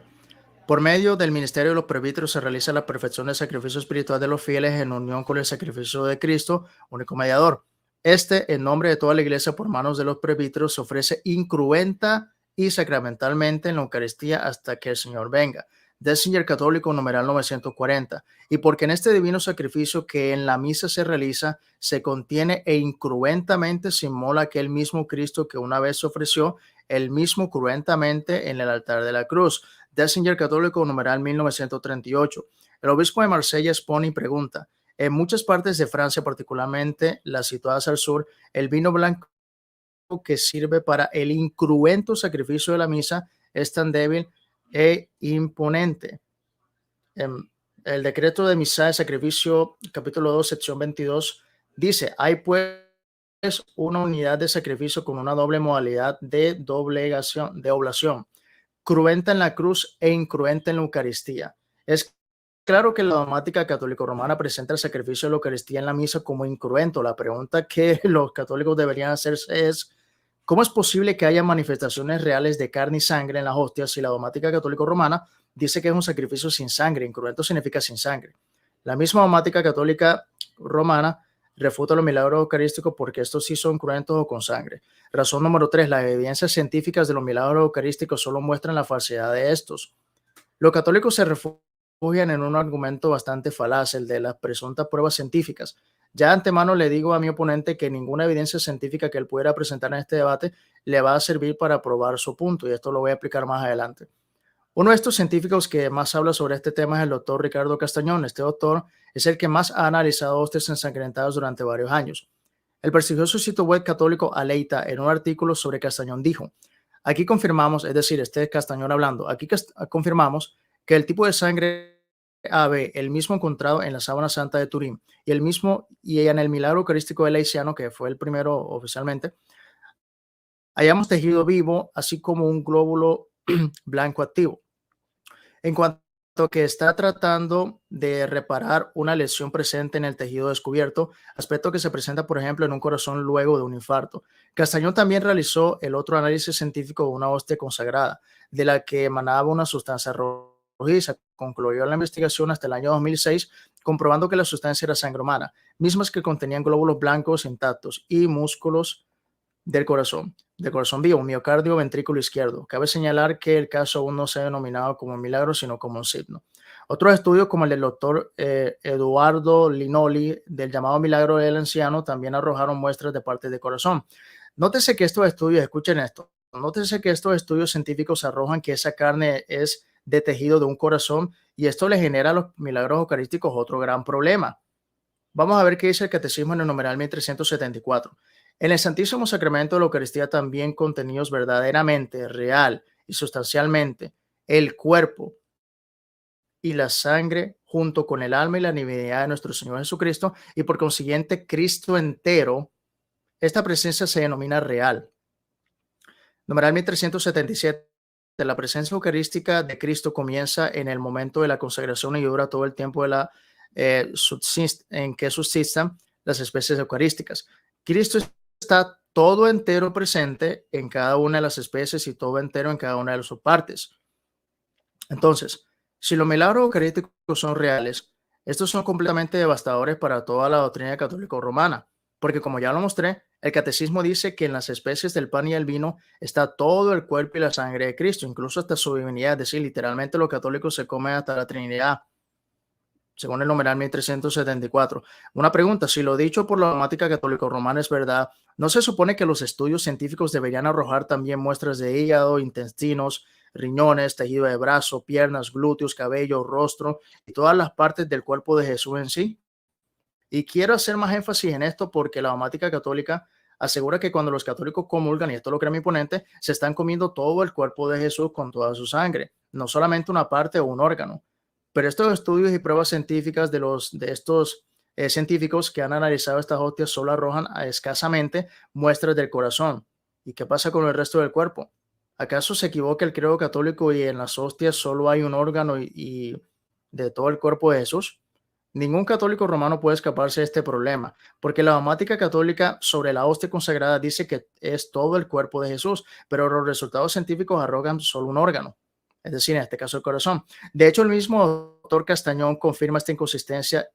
Por medio del ministerio de los presbíteros se realiza la perfección del sacrificio espiritual de los fieles en unión con el sacrificio de Cristo, único mediador. En nombre de toda la iglesia, por manos de los presbíteros, se ofrece incruenta y sacramentalmente en la Eucaristía hasta que el Señor venga. Dessinger Católico, numeral 940. Y porque en este divino sacrificio que en la misa se realiza, se contiene e incruentamente se inmola aquel mismo Cristo que una vez se ofreció, el mismo cruentamente en el altar de la cruz. Dessinger Católico, numeral 1938. El obispo de Marsella expone y pregunta: en muchas partes de Francia, particularmente las situadas al sur, el vino blanco que sirve para el incruento sacrificio de la misa es tan débil e imponente. El decreto de misa de sacrificio, capítulo 2, sección 22, dice: hay pues una unidad de sacrificio con una doble modalidad de oblación, cruenta en la cruz e incruenta en la Eucaristía. Es claro que la dogmática católico-romana presenta el sacrificio de la Eucaristía en la misa como incruento. La pregunta que los católicos deberían hacerse es: ¿cómo es posible que haya manifestaciones reales de carne y sangre en las hostias si la dogmática católico-romana dice que es un sacrificio sin sangre? Incruento significa sin sangre. La misma dogmática católica romana refuta los milagros eucarísticos porque estos sí son cruentos o con sangre. Razón número 3. Las evidencias científicas de los milagros eucarísticos solo muestran la falsedad de estos. Los católicos se refugian en un argumento bastante falaz, el de las presuntas pruebas científicas. Ya de antemano le digo a mi oponente que ninguna evidencia científica que él pudiera presentar en este debate le va a servir para probar su punto, y esto lo voy a explicar más adelante. Uno de estos científicos que más habla sobre este tema es el doctor Ricardo Castañón. Este doctor es el que más ha analizado hostias ensangrentadas durante varios años. El prestigioso sitio web católico Aleita, en un artículo sobre Castañón, dijo: aquí confirmamos, es decir, este es Castañón hablando, aquí confirmamos que el tipo de sangre AB, el mismo encontrado en la sábana santa de Turín y el mismo y en el milagro eucarístico de Laiciano, que fue el primero oficialmente, hayamos tejido vivo, así como un glóbulo blanco activo. En cuanto a que está tratando de reparar una lesión presente en el tejido descubierto, aspecto que se presenta, por ejemplo, en un corazón luego de un infarto. Castañón también realizó el otro análisis científico de una hostia consagrada, de la que emanaba una sustancia rojiza. Concluyó la investigación hasta el año 2006, comprobando que la sustancia era sangre humana, mismas que contenían glóbulos blancos intactos y músculos del corazón vivo, miocardio, ventrículo izquierdo. Cabe señalar que el caso aún no se ha denominado como un milagro, sino como un signo. Otros estudios, como el del doctor Eduardo Linoli, del llamado milagro del anciano, también arrojaron muestras de partes del corazón. Nótese que estos estudios, escuchen esto, nótese que estos estudios científicos arrojan que esa carne es de tejido de un corazón, y esto le genera a los milagros eucarísticos otro gran problema. Vamos a ver qué dice el Catecismo en el numeral 1374. En el Santísimo Sacramento de la Eucaristía también contenidos verdaderamente, real y sustancialmente, el cuerpo y la sangre junto con el alma y la divinidad de nuestro Señor Jesucristo, y por consiguiente Cristo entero. Esta presencia se denomina real. Numeral 1377. La presencia eucarística de Cristo comienza en el momento de la consagración y dura todo el tiempo de la en que subsistan las especies eucarísticas. Cristo está todo entero presente en cada una de las especies y todo entero en cada una de sus partes. Entonces, si los milagros eucarísticos son reales, estos son completamente devastadores para toda la doctrina católico-romana, porque como ya lo mostré, el catecismo dice que en las especies del pan y el vino está todo el cuerpo y la sangre de Cristo, incluso hasta su divinidad, es decir, literalmente los católicos se comen hasta la Trinidad, según el numeral 1374. Una pregunta: si lo dicho por la dogmática católico-romana es verdad, ¿no se supone que los estudios científicos deberían arrojar también muestras de hígado, intestinos, riñones, tejido de brazo, piernas, glúteos, cabello, rostro y todas las partes del cuerpo de Jesús en sí? Y quiero hacer más énfasis en esto porque la dogmática católica asegura que cuando los católicos comulgan, y esto lo cree mi ponente, se están comiendo todo el cuerpo de Jesús con toda su sangre, no solamente una parte o un órgano. Pero estos estudios y pruebas científicas de estos científicos que han analizado estas hostias solo arrojan escasamente muestras del corazón. ¿Y qué pasa con el resto del cuerpo? ¿Acaso se equivoca el credo católico y en las hostias solo hay un órgano y de todo el cuerpo de Jesús? Ningún católico romano puede escaparse de este problema, porque la dogmática católica sobre la hostia consagrada dice que es todo el cuerpo de Jesús, pero los resultados científicos arrogan solo un órgano. es decir, en este caso el corazón. De hecho, el mismo doctor Castañón confirma esta inconsistencia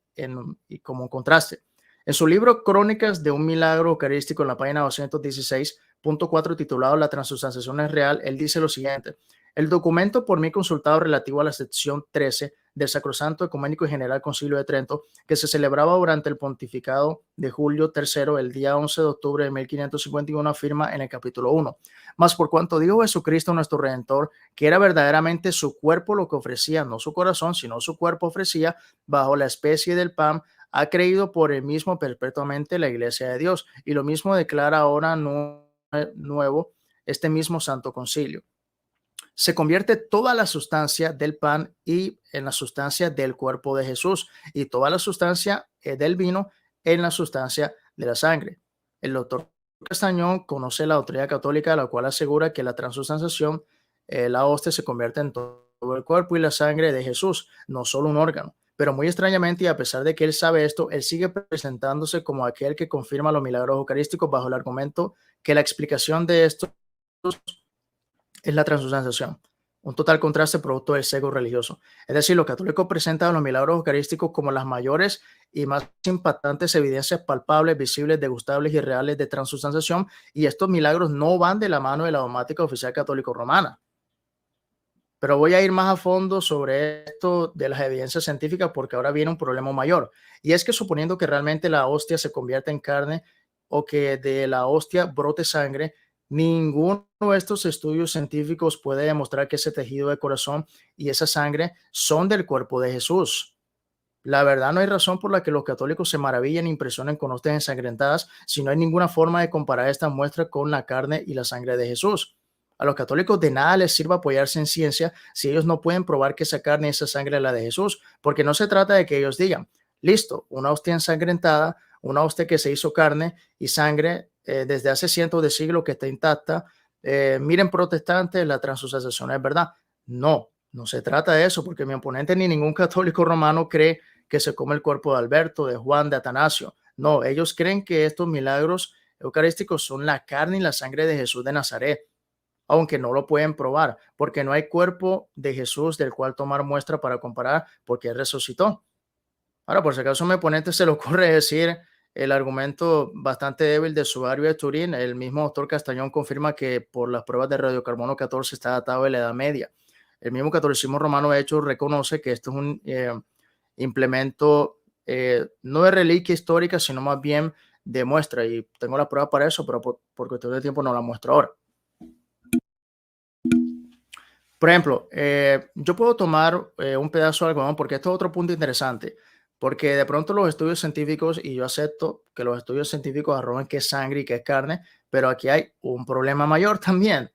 y como contraste. En su libro Crónicas de un milagro eucarístico, en la página 216.4, titulado La transustanciación es real, él dice lo siguiente: el documento por mí consultado relativo a la sección 13 del Sacrosanto Ecuménico y General Concilio de Trento, que se celebraba durante el pontificado de Julio III, el día 11 de octubre de 1551, afirma en el capítulo 1: mas por cuanto dijo Jesucristo nuestro Redentor, que era verdaderamente su cuerpo lo que ofrecía, no su corazón, sino su cuerpo ofrecía, bajo la especie del pan, ha creído por el mismo perpetuamente la Iglesia de Dios, y lo mismo declara ahora nuevo este mismo Santo Concilio. Se convierte toda la sustancia del pan y en la sustancia del cuerpo de Jesús, y toda la sustancia del vino en la sustancia de la sangre. El doctor Castañón conoce la doctrina católica, la cual asegura que la transustanciación, la hostia, se convierte en todo el cuerpo y la sangre de Jesús, no solo un órgano. Pero muy extrañamente, y a pesar de que él sabe esto, él sigue presentándose como aquel que confirma los milagros eucarísticos bajo el argumento que la explicación de esto es la transustanciación, un total contraste producto del sesgo religioso. Es decir, los católicos presentan los milagros eucarísticos como las mayores y más impactantes evidencias palpables, visibles, degustables y reales de transustanciación, y estos milagros no van de la mano de la dogmática oficial católico romana. Pero voy a ir más a fondo sobre esto de las evidencias científicas, porque ahora viene un problema mayor, y es que suponiendo que realmente la hostia se convierta en carne o que de la hostia brote sangre, ninguno de estos estudios científicos puede demostrar que ese tejido de corazón y esa sangre son del cuerpo de Jesús. La verdad, no hay razón por la que los católicos se maravillen e impresionen con hostias ensangrentadas si no hay ninguna forma de comparar esta muestra con la carne y la sangre de Jesús. A los católicos de nada les sirve apoyarse en ciencia si ellos no pueden probar que esa carne y esa sangre es la de Jesús, porque no se trata de que ellos digan, listo, una hostia ensangrentada, una hostia que se hizo carne y sangre desde hace cientos de siglos que está intacta. Miren, protestantes, la transustanciación es verdad. No, no se trata de eso, porque mi oponente ni ningún católico romano cree que se come el cuerpo de Alberto, de Juan, de Atanasio. No, ellos creen que estos milagros eucarísticos son la carne y la sangre de Jesús de Nazaret, aunque no lo pueden probar, porque no hay cuerpo de Jesús del cual tomar muestra para comparar, porque él resucitó. Ahora, por si acaso mi oponente se le ocurre decir el argumento bastante débil de Subario de Turín, el mismo doctor Castañón confirma que por las pruebas de radiocarbono 14 está datado de la Edad Media. El mismo catolicismo romano, de hecho, reconoce que esto es un implemento no de reliquia histórica, sino más bien de muestra, y tengo la prueba para eso, pero por cuestión de tiempo no la muestro ahora. Por ejemplo, yo puedo tomar un pedazo de algodón, porque esto es otro punto interesante, porque de pronto los estudios científicos, y yo acepto que los estudios científicos arrojan que es sangre y que es carne, pero aquí hay un problema mayor también.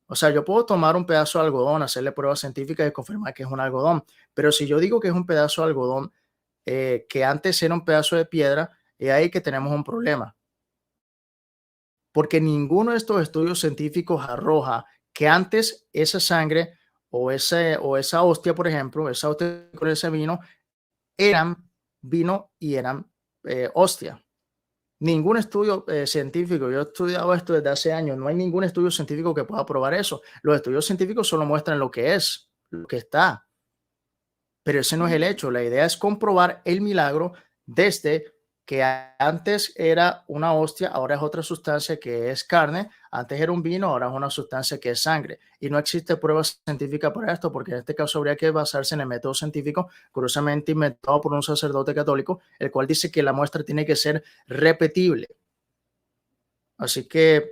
O sea, yo puedo tomar un pedazo de algodón, hacerle pruebas científicas y confirmar que es un algodón, pero si yo digo que es un pedazo de algodón que antes era un pedazo de piedra, es ahí que tenemos un problema, porque ninguno de estos estudios científicos arroja que antes esa sangre o esa hostia, por ejemplo, esa hostia con ese vino, eran vino y eran hostia. Ningún estudio científico, yo he estudiado esto desde hace años, no hay ningún estudio científico que pueda probar eso. Los estudios científicos solo muestran lo que es, lo que está. Pero ese no es el hecho. La idea es comprobar el milagro desde que antes era una hostia, ahora es otra sustancia que es carne, antes era un vino, ahora es una sustancia que es sangre. Y no existe prueba científica para esto, porque en este caso habría que basarse en el método científico, curiosamente inventado por un sacerdote católico, el cual dice que la muestra tiene que ser repetible. Así que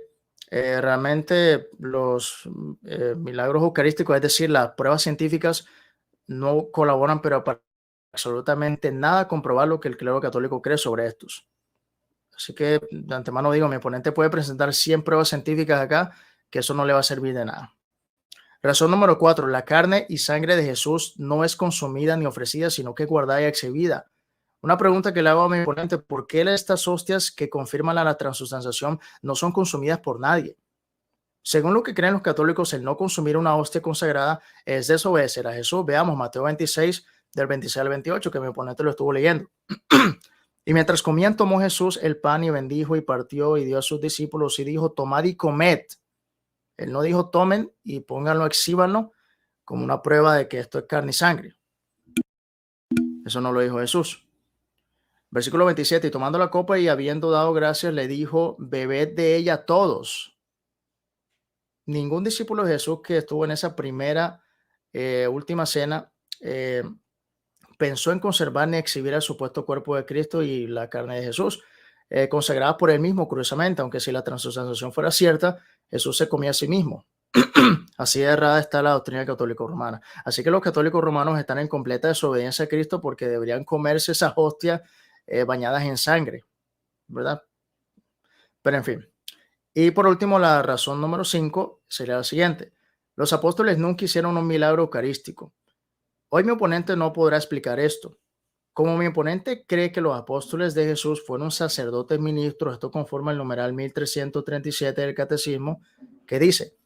realmente los milagros eucarísticos, es decir, las pruebas científicas, no colaboran, pero para absolutamente nada comprobar lo que el clero católico cree sobre estos. Así que de antemano digo, mi oponente puede presentar 100 pruebas científicas acá, que eso no le va a servir de nada. Razón número 4, la carne y sangre de Jesús no es consumida ni ofrecida, sino que guardada y exhibida. Una pregunta que le hago a mi oponente: ¿por qué estas hostias que confirman la transustanciación no son consumidas por nadie? Según lo que creen los católicos, el no consumir una hostia consagrada es desobedecer a Jesús. Veamos Mateo 26, del 26 al 28, que mi oponente lo estuvo leyendo. Y mientras comían, tomó Jesús el pan y bendijo y partió y dio a sus discípulos y dijo: tomad y comed. Él no dijo tomen y pónganlo, exhíbanlo, como una prueba de que esto es carne y sangre. Eso no lo dijo Jesús. Versículo 27, y tomando la copa y habiendo dado gracias, le dijo, bebed de ella todos. Ningún discípulo de Jesús que estuvo en esa primera, última cena, pensó en conservar ni exhibir el supuesto cuerpo de Cristo y la carne de Jesús, consagradas por él mismo, curiosamente, aunque si la transustanciación fuera cierta, Jesús se comía a sí mismo. Así de errada está la doctrina católico-romana. Así que los católicos romanos están en completa desobediencia a Cristo porque deberían comerse esas hostias bañadas en sangre, ¿verdad? Pero en fin. Y por último, la razón número 5 sería la siguiente. Los apóstoles nunca hicieron un milagro eucarístico. Hoy mi oponente no podrá explicar esto. Como mi oponente cree que los apóstoles de Jesús fueron sacerdotes ministros, esto conforma el numeral 1337 del Catecismo, que dice,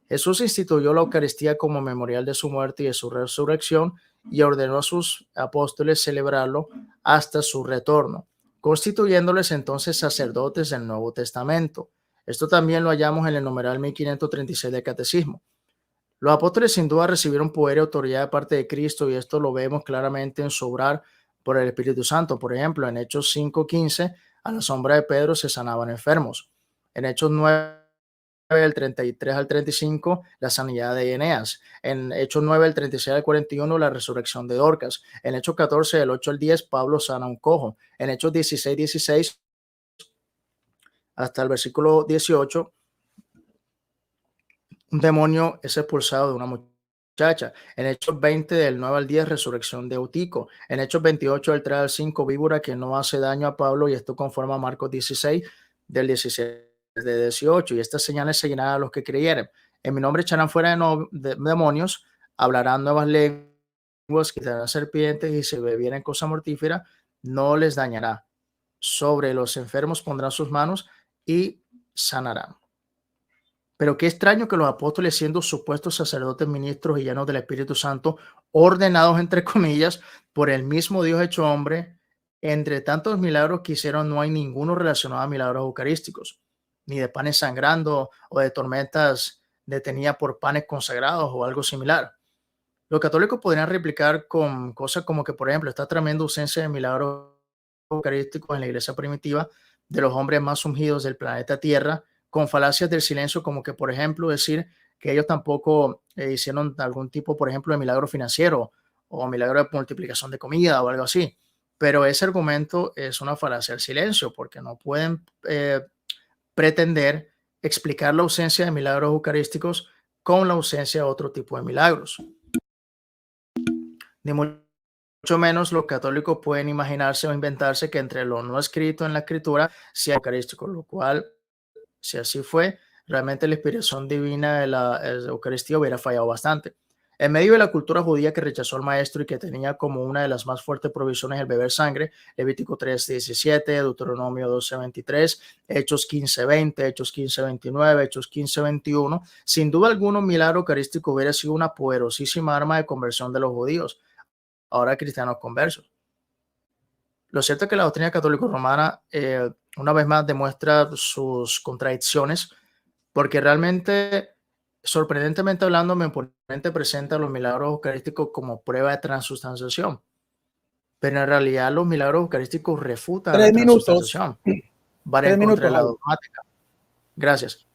Jesús instituyó la Eucaristía como memorial de su muerte y de su resurrección y ordenó a sus apóstoles celebrarlo hasta su retorno, constituyéndoles entonces sacerdotes del Nuevo Testamento. Esto también lo hallamos en el numeral 1536 del Catecismo. Los apóstoles sin duda recibieron poder y autoridad de parte de Cristo y esto lo vemos claramente en su obrar por el Espíritu Santo. Por ejemplo, en Hechos 5:15, a la sombra de Pedro se sanaban enfermos. En Hechos 9, del 33 al 35, la sanidad de Eneas. En Hechos 9, del 36 al 41, la resurrección de Dorcas. En Hechos 14, del 8 al 10, Pablo sana a un cojo. En Hechos 16 hasta el versículo 18, un demonio es expulsado de una muchacha. En Hechos 20, del 9 al 10, resurrección de Eutico. En Hechos 28, del 3 al 5, víbora que no hace daño a Pablo, y esto conforma a Marcos 16, del 16 de 18. Y estas señales seguirán a los que creyeren. En mi nombre echarán fuera de demonios, hablarán nuevas lenguas, quitarán serpientes, y si bebieren cosa mortífera, no les dañará. Sobre los enfermos pondrán sus manos y sanarán. Pero qué extraño que los apóstoles, siendo supuestos sacerdotes, ministros y llenos del Espíritu Santo, ordenados entre comillas por el mismo Dios hecho hombre, entre tantos milagros que hicieron no hay ninguno relacionado a milagros eucarísticos, ni de panes sangrando o de tormentas detenidas por panes consagrados o algo similar. Los católicos podrían replicar con cosas como que, por ejemplo, esta tremenda ausencia de milagros eucarísticos en la iglesia primitiva de los hombres más ungidos del planeta Tierra, con falacias del silencio, como que, por ejemplo, decir que ellos tampoco hicieron algún tipo, por ejemplo, de milagro financiero o milagro de multiplicación de comida o algo así. Pero ese argumento es una falacia del silencio, porque no pueden pretender explicar la ausencia de milagros eucarísticos con la ausencia de otro tipo de milagros. Ni mucho menos los católicos pueden imaginarse o inventarse que entre lo no escrito en la escritura sea eucarístico, lo cual, si así fue, realmente la inspiración divina de la Eucaristía hubiera fallado bastante. En medio de la cultura judía que rechazó al maestro y que tenía como una de las más fuertes provisiones el beber sangre, Levítico 3:17, Deuteronomio 12:23, Hechos 15:20, Hechos 15:29, Hechos 15:21, sin duda alguna un milagro eucarístico hubiera sido una poderosísima arma de conversión de los judíos, ahora cristianos conversos. Lo cierto es que la doctrina católico-romana una vez más demuestra sus contradicciones, porque realmente, sorprendentemente hablando, mi oponente presenta los milagros eucarísticos como prueba de transustanciación, pero en realidad los milagros eucarísticos refutan la transustanciación, van en contra de la dogmática. Gracias.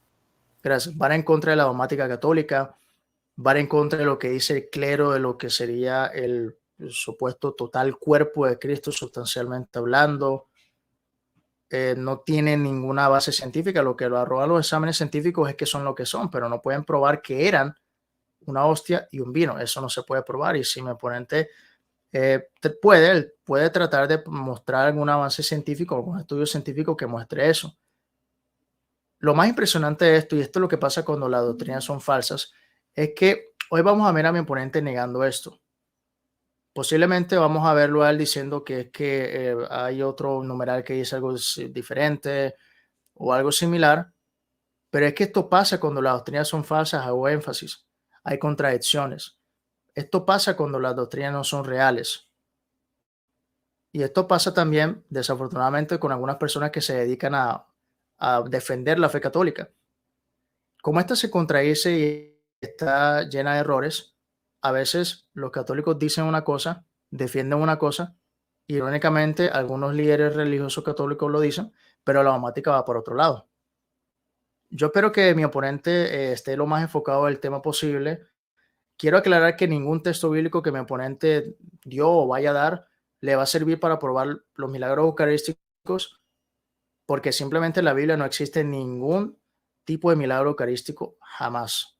Van en contra de la dogmática católica, van en contra de lo que dice el clero de lo que sería el supuesto total cuerpo de Cristo, sustancialmente hablando. No tienen ninguna base científica. Lo que lo arrojan los exámenes científicos es que son lo que son, pero no pueden probar que eran una hostia y un vino. Eso no se puede probar. Y si mi oponente puede tratar de mostrar algún avance científico, algún estudio científico que muestre eso. Lo más impresionante de esto, y esto es lo que pasa cuando las doctrinas son falsas, es que hoy vamos a ver a mi oponente negando esto. Posiblemente vamos a verlo a él diciendo que es que hay otro numeral que dice algo diferente o algo similar, pero es que esto pasa cuando las doctrinas son falsas, hago énfasis, hay contradicciones. Esto pasa cuando las doctrinas no son reales. Y esto pasa también, desafortunadamente, con algunas personas que se dedican a defender la fe católica. Como esta se contradice y está llena de errores, a veces los católicos dicen una cosa, defienden una cosa, irónicamente algunos líderes religiosos católicos lo dicen, pero la gramática va por otro lado. Yo espero que mi oponente esté lo más enfocado del tema posible. Quiero aclarar que ningún texto bíblico que mi oponente dio o vaya a dar le va a servir para probar los milagros eucarísticos, porque simplemente en la Biblia no existe ningún tipo de milagro eucarístico jamás,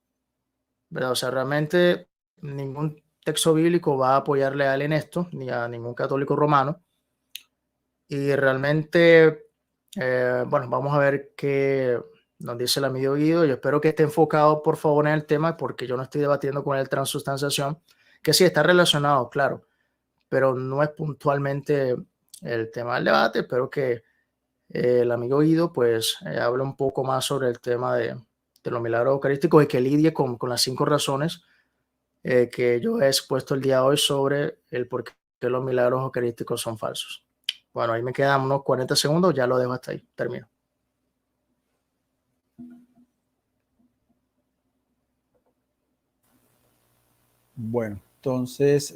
¿verdad? O sea, realmente ningún texto bíblico va a apoyarle a él en esto, ni a ningún católico romano. Y realmente, bueno, vamos a ver qué nos dice el amigo Guido. Yo espero que esté enfocado, por favor, en el tema, porque yo no estoy debatiendo con él transustanciación, que sí está relacionado, claro, pero no es puntualmente el tema del debate. Espero que el amigo Guido pues hable un poco más sobre el tema de los milagros eucarísticos y que lidie con las 5 razones que yo he expuesto el día de hoy sobre el por qué los milagros eucarísticos son falsos. Bueno, ahí me quedan unos 40 segundos, ya lo dejo hasta ahí, termino. Bueno, entonces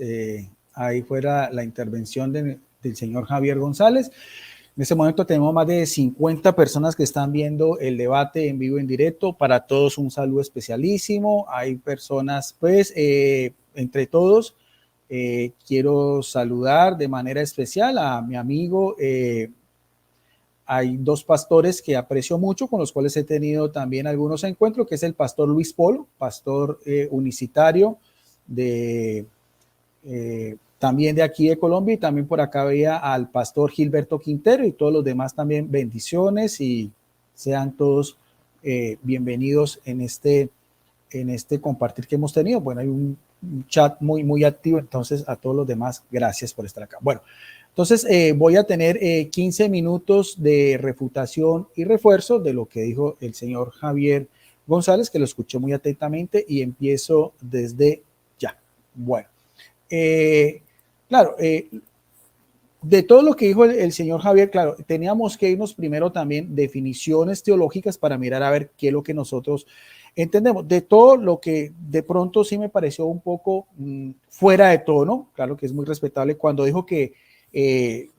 ahí fuera la intervención del señor Javier González. En este momento tenemos más de 50 personas que están viendo el debate en vivo, en directo. Para todos un saludo especialísimo. Hay personas, pues, entre todos, quiero saludar de manera especial a mi amigo. Hay 2 pastores que aprecio mucho, con los cuales he tenido también algunos encuentros, que es el pastor Luis Polo, pastor unicitario de también de aquí de Colombia, y también por acá veía al pastor Gilberto Quintero y todos los demás también. Bendiciones y sean todos bienvenidos en este compartir que hemos tenido. Bueno, hay un chat muy activo, entonces a todos los demás, gracias por estar acá. Bueno, entonces voy a tener 15 minutos de refutación y refuerzo de lo que dijo el señor Javier González, que lo escuché muy atentamente, y empiezo desde ya. Bueno, claro, de todo lo que dijo el señor Javier, claro, teníamos que irnos primero también definiciones teológicas para mirar a ver qué es lo que nosotros entendemos. De todo lo que de pronto sí me pareció un poco fuera de tono, claro que es muy respetable, cuando dijo que el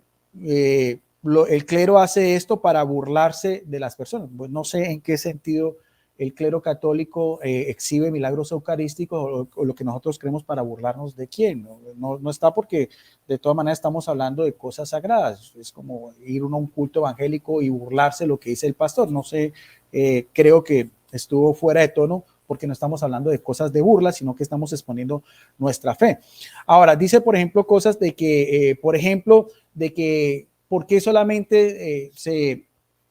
clero hace esto para burlarse de las personas. Pues no sé en qué sentido el clero católico exhibe milagros eucarísticos o lo que nosotros creemos para burlarnos de quién. No está, porque de todas maneras estamos hablando de cosas sagradas. Es como ir uno a un culto evangélico y burlarse de lo que dice el pastor. No sé, creo que estuvo fuera de tono, porque no estamos hablando de cosas de burla, sino que estamos exponiendo nuestra fe. Ahora, dice, por ejemplo, cosas de que, de que por qué solamente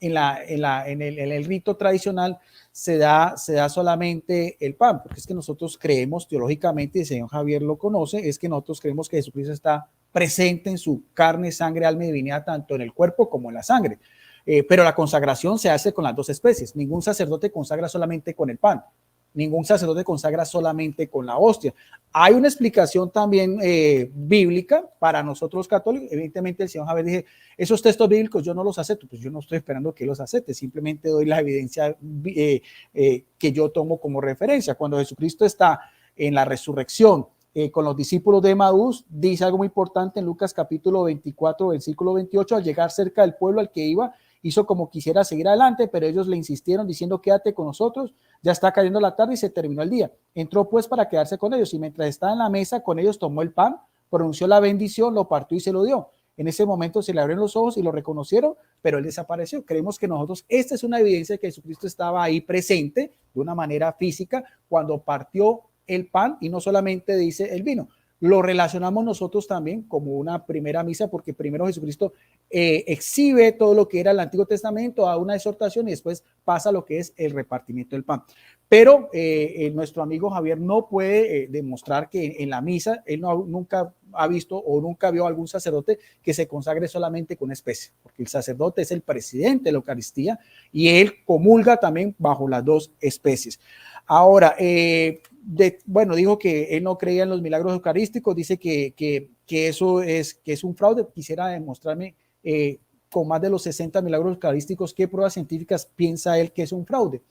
en el rito tradicional se da solamente el pan, porque es que nosotros creemos teológicamente, y el señor Javier lo conoce, es que nosotros creemos que Jesucristo está presente en su carne, sangre, alma y divinidad, tanto en el cuerpo como en la sangre. Pero la consagración se hace con las 2 especies. Ningún sacerdote consagra solamente con el pan. Ningún sacerdote consagra solamente con la hostia. Hay una explicación también bíblica para nosotros católicos. Evidentemente el señor Javier dice, esos textos bíblicos yo no los acepto. Pues yo no estoy esperando que los acepte, simplemente doy la evidencia que yo tomo como referencia. Cuando Jesucristo está en la resurrección con los discípulos de Emaús, dice algo muy importante en Lucas capítulo 24, versículo 28, al llegar cerca del pueblo al que iba, hizo como quisiera seguir adelante, pero ellos le insistieron diciendo, quédate con nosotros, ya está cayendo la tarde y se terminó el día. Entró pues para quedarse con ellos, y mientras estaba en la mesa con ellos, tomó el pan, pronunció la bendición, lo partió y se lo dio. En ese momento se le abrieron los ojos y lo reconocieron, pero él desapareció. Creemos que nosotros, esta es una evidencia de que Jesucristo estaba ahí presente de una manera física cuando partió el pan, y no solamente dice el vino. Lo relacionamos nosotros también como una primera misa, porque primero Jesucristo exhibe todo lo que era el Antiguo Testamento a una exhortación, y después pasa lo que es el repartimiento del pan. Pero nuestro amigo Javier no puede demostrar que en la misa él nunca ha visto o nunca vio a algún sacerdote que se consagre solamente con especie, porque el sacerdote es el presidente de la Eucaristía y él comulga también bajo las 2 especies. Ahora, bueno, dijo que él no creía en los milagros eucarísticos, dice que eso es un fraude. Quisiera demostrarme con más de los 60 milagros eucarísticos qué pruebas científicas piensa él que es un fraude.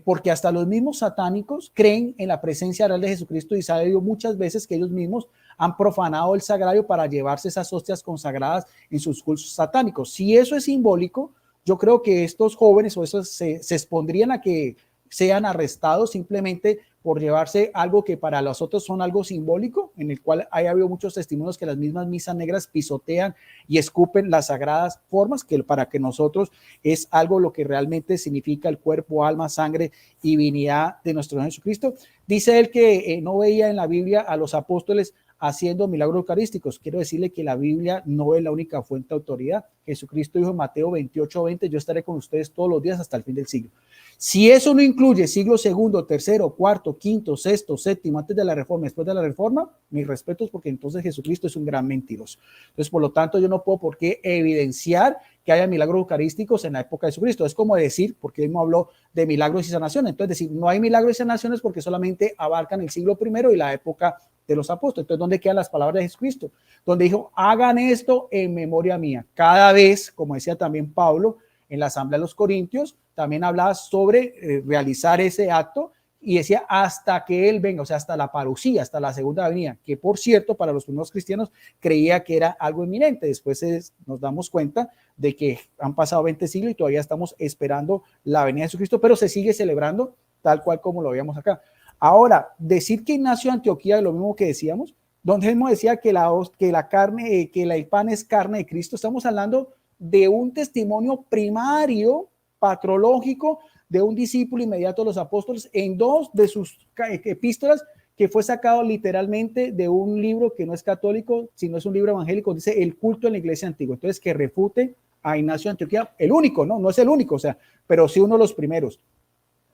porque hasta los mismos satánicos creen en la presencia real de Jesucristo y saben muchas veces que ellos mismos han profanado el sagrario para llevarse esas hostias consagradas en sus cultos satánicos. Si eso es simbólico, yo creo que estos jóvenes o esos se expondrían a que sean arrestados simplemente por llevarse algo que para los otros son algo simbólico, en el cual hay habido muchos testimonios que las mismas misas negras pisotean y escupen las sagradas formas, que para que nosotros es algo lo que realmente significa el cuerpo, alma, sangre y divinidad de nuestro Señor Jesucristo. Dice él que no veía en la Biblia a los apóstoles haciendo milagros eucarísticos. Quiero decirle que la Biblia no es la única fuente de autoridad. Jesucristo dijo en Mateo 28:20, yo estaré con ustedes todos los días hasta el fin del siglo. Si eso no incluye siglo segundo, tercero, cuarto, quinto, sexto, séptimo, antes de la reforma, después de la reforma, mis respetos, porque entonces Jesucristo es un gran mentiroso. Entonces, por lo tanto, yo no puedo por qué evidenciar que haya milagros eucarísticos en la época de Jesucristo. Es como decir, porque él no habló de milagros y sanaciones. Entonces, decir, no hay milagros y sanaciones porque solamente abarcan el siglo primero y la época de los apóstoles. Entonces, ¿dónde quedan las palabras de Jesucristo? Donde dijo, hagan esto en memoria mía. Cada vez, como decía también Pablo, en la asamblea de los Corintios, también hablaba sobre realizar ese acto y decía hasta que él venga, o sea, hasta la parucía, hasta la segunda venida, que por cierto, para los primeros cristianos creía que era algo inminente. Después nos damos cuenta de que han pasado 20 siglos y todavía estamos esperando la venida de Jesucristo, pero se sigue celebrando tal cual como lo veíamos acá. Ahora, decir que Ignacio de Antioquía es lo mismo que decíamos, donde él decía que la carne, que el pan es carne de Cristo, estamos hablando de un testimonio primario, patrológico, de un discípulo inmediato de los apóstoles en dos de sus epístolas, que fue sacado literalmente de un libro que no es católico, sino es un libro evangélico, dice El culto en la iglesia antigua. Entonces, que refute a Ignacio de Antioquía, el único, no es el único, o sea, pero sí uno de los primeros.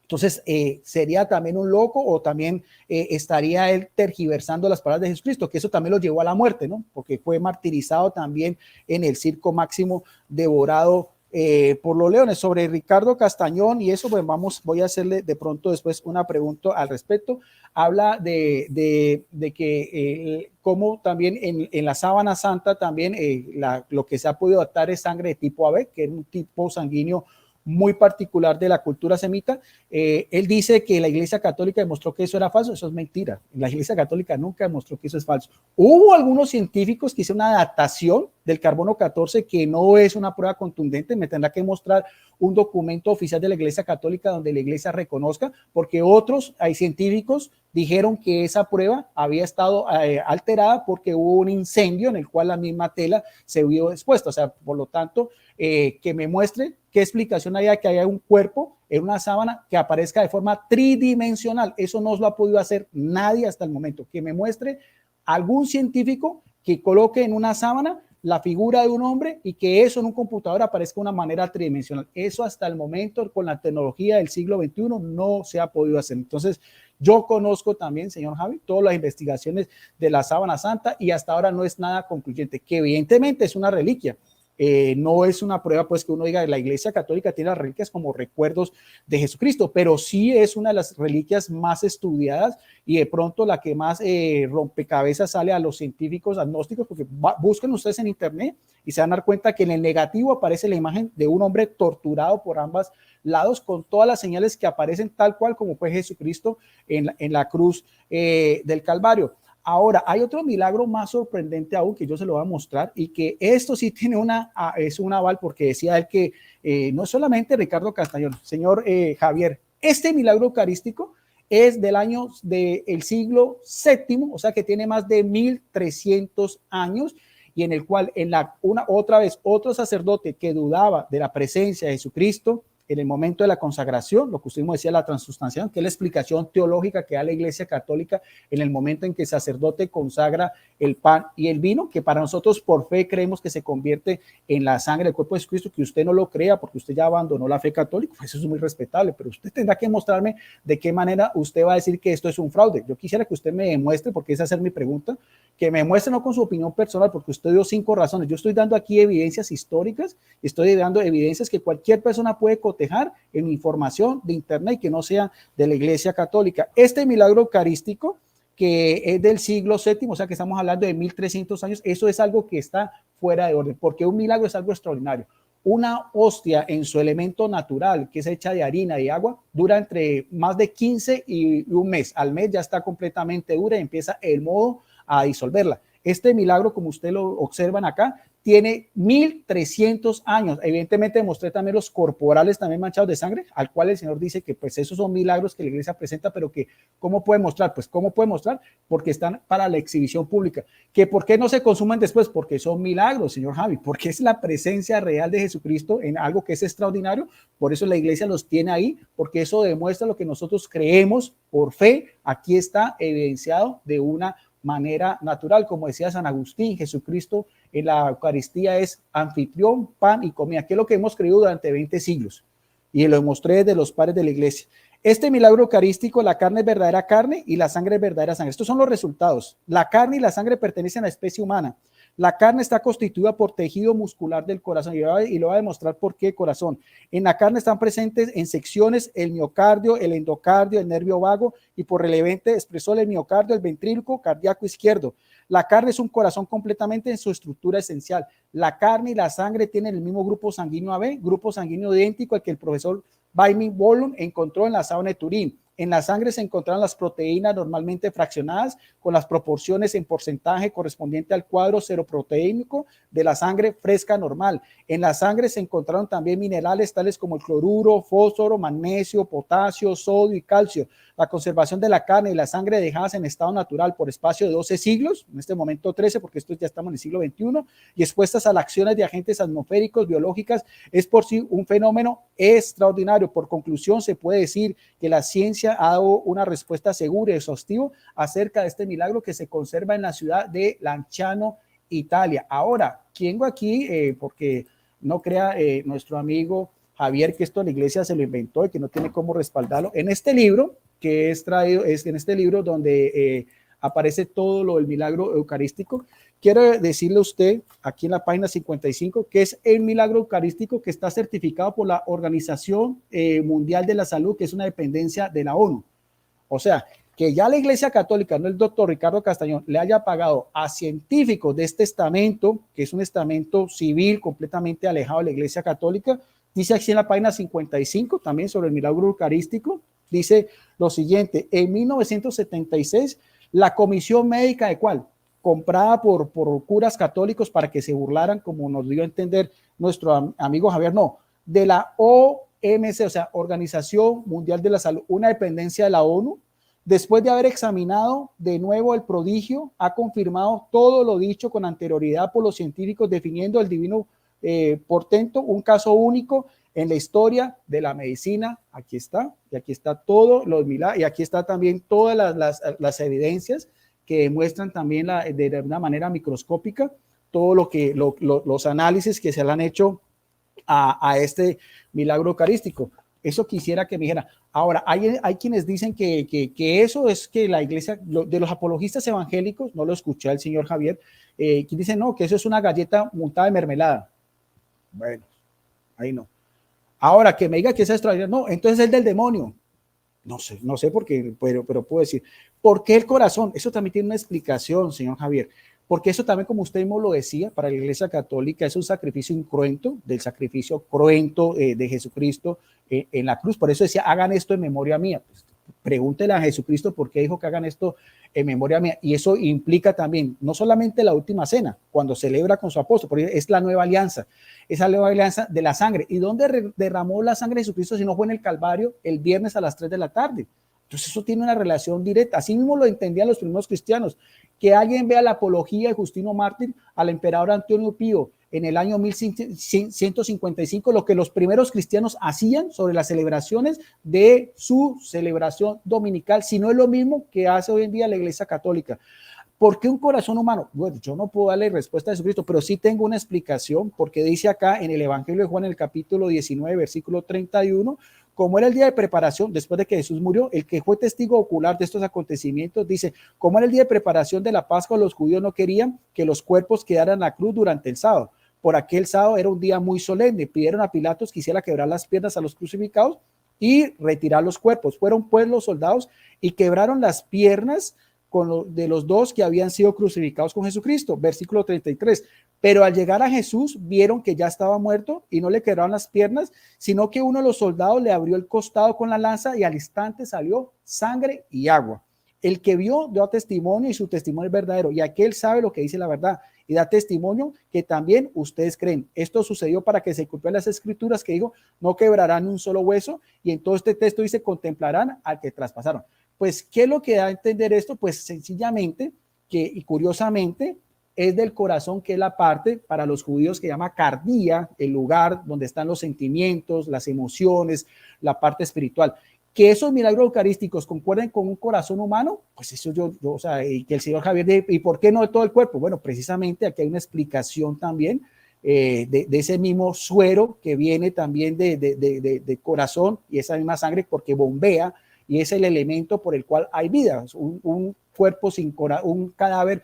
Entonces, sería también un loco o también estaría él tergiversando las palabras de Jesucristo, que eso también lo llevó a la muerte, ¿no? Porque fue martirizado también en el circo máximo, devorado por los leones. Sobre Ricardo Castañón y eso, pues voy a hacerle de pronto después una pregunta al respecto. Habla de que como también en la sábana santa también lo que se ha podido adaptar es sangre de tipo AB, que es un tipo sanguíneo muy particular de la cultura semita. Él dice que la Iglesia Católica demostró que eso era falso. Eso es mentira. La Iglesia Católica nunca demostró que eso es falso. Hubo algunos científicos que hicieron una adaptación del carbono 14 que no es una prueba contundente. Me tendrá que mostrar un documento oficial de la Iglesia Católica donde la Iglesia reconozca, porque hay científicos dijeron que esa prueba había estado alterada porque hubo un incendio en el cual la misma tela se vio expuesta. O sea, por lo tanto, que me muestre qué explicación hay de que haya un cuerpo en una sábana que aparezca de forma tridimensional. Eso no lo ha podido hacer nadie hasta el momento. Que me muestre algún científico que coloque en una sábana la figura de un hombre y que eso en un computador aparezca de una manera tridimensional. Eso hasta el momento, con la tecnología del siglo XXI, no se ha podido hacer. Entonces, yo conozco también, señor Javi, todas las investigaciones de la sábana santa y hasta ahora no es nada concluyente, que evidentemente es una reliquia. No es una prueba pues que uno diga la Iglesia Católica tiene las reliquias como recuerdos de Jesucristo, pero sí es una de las reliquias más estudiadas y de pronto la que más rompecabezas sale a los científicos agnósticos, porque busquen ustedes en internet y se van a dar cuenta que en el negativo aparece la imagen de un hombre torturado por ambos lados con todas las señales que aparecen tal cual como fue Jesucristo en la cruz del Calvario. Ahora, hay otro milagro más sorprendente aún que yo se lo voy a mostrar y que esto sí tiene es un aval porque decía él que no solamente Ricardo Castañón, señor Javier, este milagro eucarístico es del siglo VII, o sea que tiene más de 1300 años y en el cual otra vez otro sacerdote que dudaba de la presencia de Jesucristo en el momento de la consagración, lo que usted decía, la transustanciación, que es la explicación teológica que da la Iglesia Católica en el momento en que el sacerdote consagra el pan y el vino, que para nosotros por fe creemos que se convierte en la sangre del cuerpo de Jesucristo, que usted no lo crea porque usted ya abandonó la fe católica, pues eso es muy respetable, pero usted tendrá que mostrarme de qué manera usted va a decir que esto es un fraude. Yo quisiera que usted me demuestre, porque esa es mi pregunta, que me muestre no con su opinión personal, porque usted dio 5 razones. Yo estoy dando aquí evidencias históricas, estoy dando evidencias que cualquier persona puede cotejar en información de internet y que no sea de la Iglesia Católica. Este milagro eucarístico, que es del siglo VII, o sea que estamos hablando de 1300 años, eso es algo que está fuera de orden, porque un milagro es algo extraordinario. una hostia en su elemento natural, que es hecha de harina y agua, dura entre más de 15 y un mes. Al mes ya está completamente dura y empieza el modo a disolverla. Este milagro, como ustedes lo observan acá, tiene 1300 años. Evidentemente mostré también los corporales también manchados de sangre, al cual el Señor dice que pues esos son milagros que la iglesia presenta, pero que ¿cómo puede mostrar? Pues ¿cómo puede mostrar? Porque están para la exhibición pública. ¿Que por qué no se consumen después? Porque son milagros, señor Javi, porque es la presencia real de Jesucristo en algo que es extraordinario. Por eso la iglesia los tiene ahí, porque eso demuestra lo que nosotros creemos por fe. Aquí está evidenciado de una manera natural, como decía San Agustín. Jesucristo en la Eucaristía es anfitrión, pan y comida, que es lo que hemos creído durante 20 siglos y lo mostré desde los padres de la iglesia. Este milagro eucarístico, la carne es verdadera carne y la sangre es verdadera sangre. Estos son los resultados. La carne y la sangre pertenecen a la especie humana. La carne está constituida por tejido muscular del corazón y lo voy a demostrar por qué corazón. En la carne están presentes en secciones el miocardio, el endocardio, el nervio vago y por relevante expresor el miocardio, el ventrículo cardíaco izquierdo. La carne es un corazón completamente en su estructura esencial. La carne y la sangre tienen el mismo grupo sanguíneo AB, grupo sanguíneo idéntico al que el profesor Baiming Bolum encontró en la sábana de Turín. En la sangre se encontraron las proteínas normalmente fraccionadas con las proporciones en porcentaje correspondiente al cuadro seroproteínico de la sangre fresca normal. En la sangre se encontraron también minerales tales como el cloruro, fósforo, magnesio, potasio, sodio y calcio. La conservación de la carne y la sangre dejadas en estado natural por espacio de 12 siglos, en este momento 13 porque esto ya estamos en el siglo XXI, y expuestas a las acciones de agentes atmosféricos, biológicas, es por sí un fenómeno extraordinario. Por conclusión, se puede decir que la ciencia ha dado una respuesta segura y exhaustiva acerca de este milagro que se conserva en la ciudad de Lanciano, Italia. Ahora, vengo aquí porque no crea nuestro amigo Javier que esto la iglesia se lo inventó y que no tiene cómo respaldarlo. En este libro que es traído, es en este libro donde aparece todo lo del milagro eucarístico. Quiero decirle a usted, aquí en la página 55, que es el milagro eucarístico que está certificado por la Organización Mundial de la Salud, que es una dependencia de la ONU. O sea, que ya la Iglesia Católica, no el doctor Ricardo Castañón, le haya pagado a científicos de este estamento, que es un estamento civil completamente alejado de la Iglesia Católica. Dice aquí en la página 55, también sobre el milagro eucarístico, dice lo siguiente: en 1976, la comisión médica ¿de cuál? Comprada por curas católicos para que se burlaran, como nos dio a entender nuestro amigo Javier, no, de la OMS, o sea, Organización Mundial de la Salud, una dependencia de la ONU. Después de haber examinado de nuevo el prodigio, ha confirmado todo lo dicho con anterioridad por los científicos, definiendo el divino portento, un caso único en la historia de la medicina. Aquí está, y aquí está todo los milagros, y aquí está también todas las evidencias que demuestran también de una manera microscópica todo lo que los análisis que se le han hecho a este milagro eucarístico. Eso quisiera que me dijera. Ahora, hay quienes dicen que eso es que la iglesia, de los apologistas evangélicos, no lo escuché al señor Javier, que dicen no, que eso es una galleta montada de mermelada. Bueno, ahí no. Ahora, que me diga que es extraordinario, no, entonces es del demonio. No sé por qué, pero puedo decir, ¿por qué el corazón? Eso también tiene una explicación, señor Javier, porque eso también, como usted mismo lo decía, para la Iglesia Católica es un sacrificio incruento, del sacrificio cruento de Jesucristo en la cruz. Por eso decía, hagan esto en memoria mía. Pues, pregúntele a Jesucristo por qué dijo que hagan esto en memoria mía. Y eso implica también, no solamente la última cena, cuando celebra con su apóstol, porque es la nueva alianza, esa nueva alianza de la sangre. ¿Y dónde derramó la sangre de Jesucristo si no fue en el Calvario el viernes a las 3 de la tarde? Entonces eso tiene una relación directa. Así mismo lo entendían los primeros cristianos. Que alguien vea la apología de Justino Mártir al emperador Antonio Pío en el año 1155, lo que los primeros cristianos hacían sobre las celebraciones de su celebración dominical, si no es lo mismo que hace hoy en día la Iglesia Católica. ¿Por qué un corazón humano? Bueno, yo no puedo darle respuesta a Jesucristo, pero sí tengo una explicación, porque dice acá en el Evangelio de Juan, en el capítulo 19, versículo 31, como era el día de preparación, después de que Jesús murió, el que fue testigo ocular de estos acontecimientos, dice, como era el día de preparación de la Pascua, los judíos no querían que los cuerpos quedaran en la cruz durante el sábado. Por aquel sábado era un día muy solemne, pidieron a Pilatos que hiciera quebrar las piernas a los crucificados y retirar los cuerpos. Fueron pues los soldados y quebraron las piernas de los dos que habían sido crucificados con Jesucristo. Versículo 33. Pero al llegar a Jesús vieron que ya estaba muerto y no le quedaron las piernas, sino que uno de los soldados le abrió el costado con la lanza y al instante salió sangre y agua. El que vio dio testimonio y su testimonio es verdadero, y aquel sabe lo que dice la verdad y da testimonio que también ustedes creen. Esto sucedió para que se cumplan las escrituras que digo, no quebrarán un solo hueso, y en todo este texto dice, contemplarán al que traspasaron. Pues, ¿qué es lo que da a entender esto? Pues sencillamente que, y curiosamente, es del corazón, que es la parte para los judíos que llama cardía, el lugar donde están los sentimientos, las emociones, la parte espiritual. Que esos milagros eucarísticos concuerden con un corazón humano, pues eso o sea, y que el señor Javier, ¿y por qué no de todo el cuerpo? Bueno, precisamente aquí hay una explicación también de ese mismo suero que viene también de corazón y esa misma sangre porque bombea y es el elemento por el cual hay vida. Un cuerpo sin corazón, un cadáver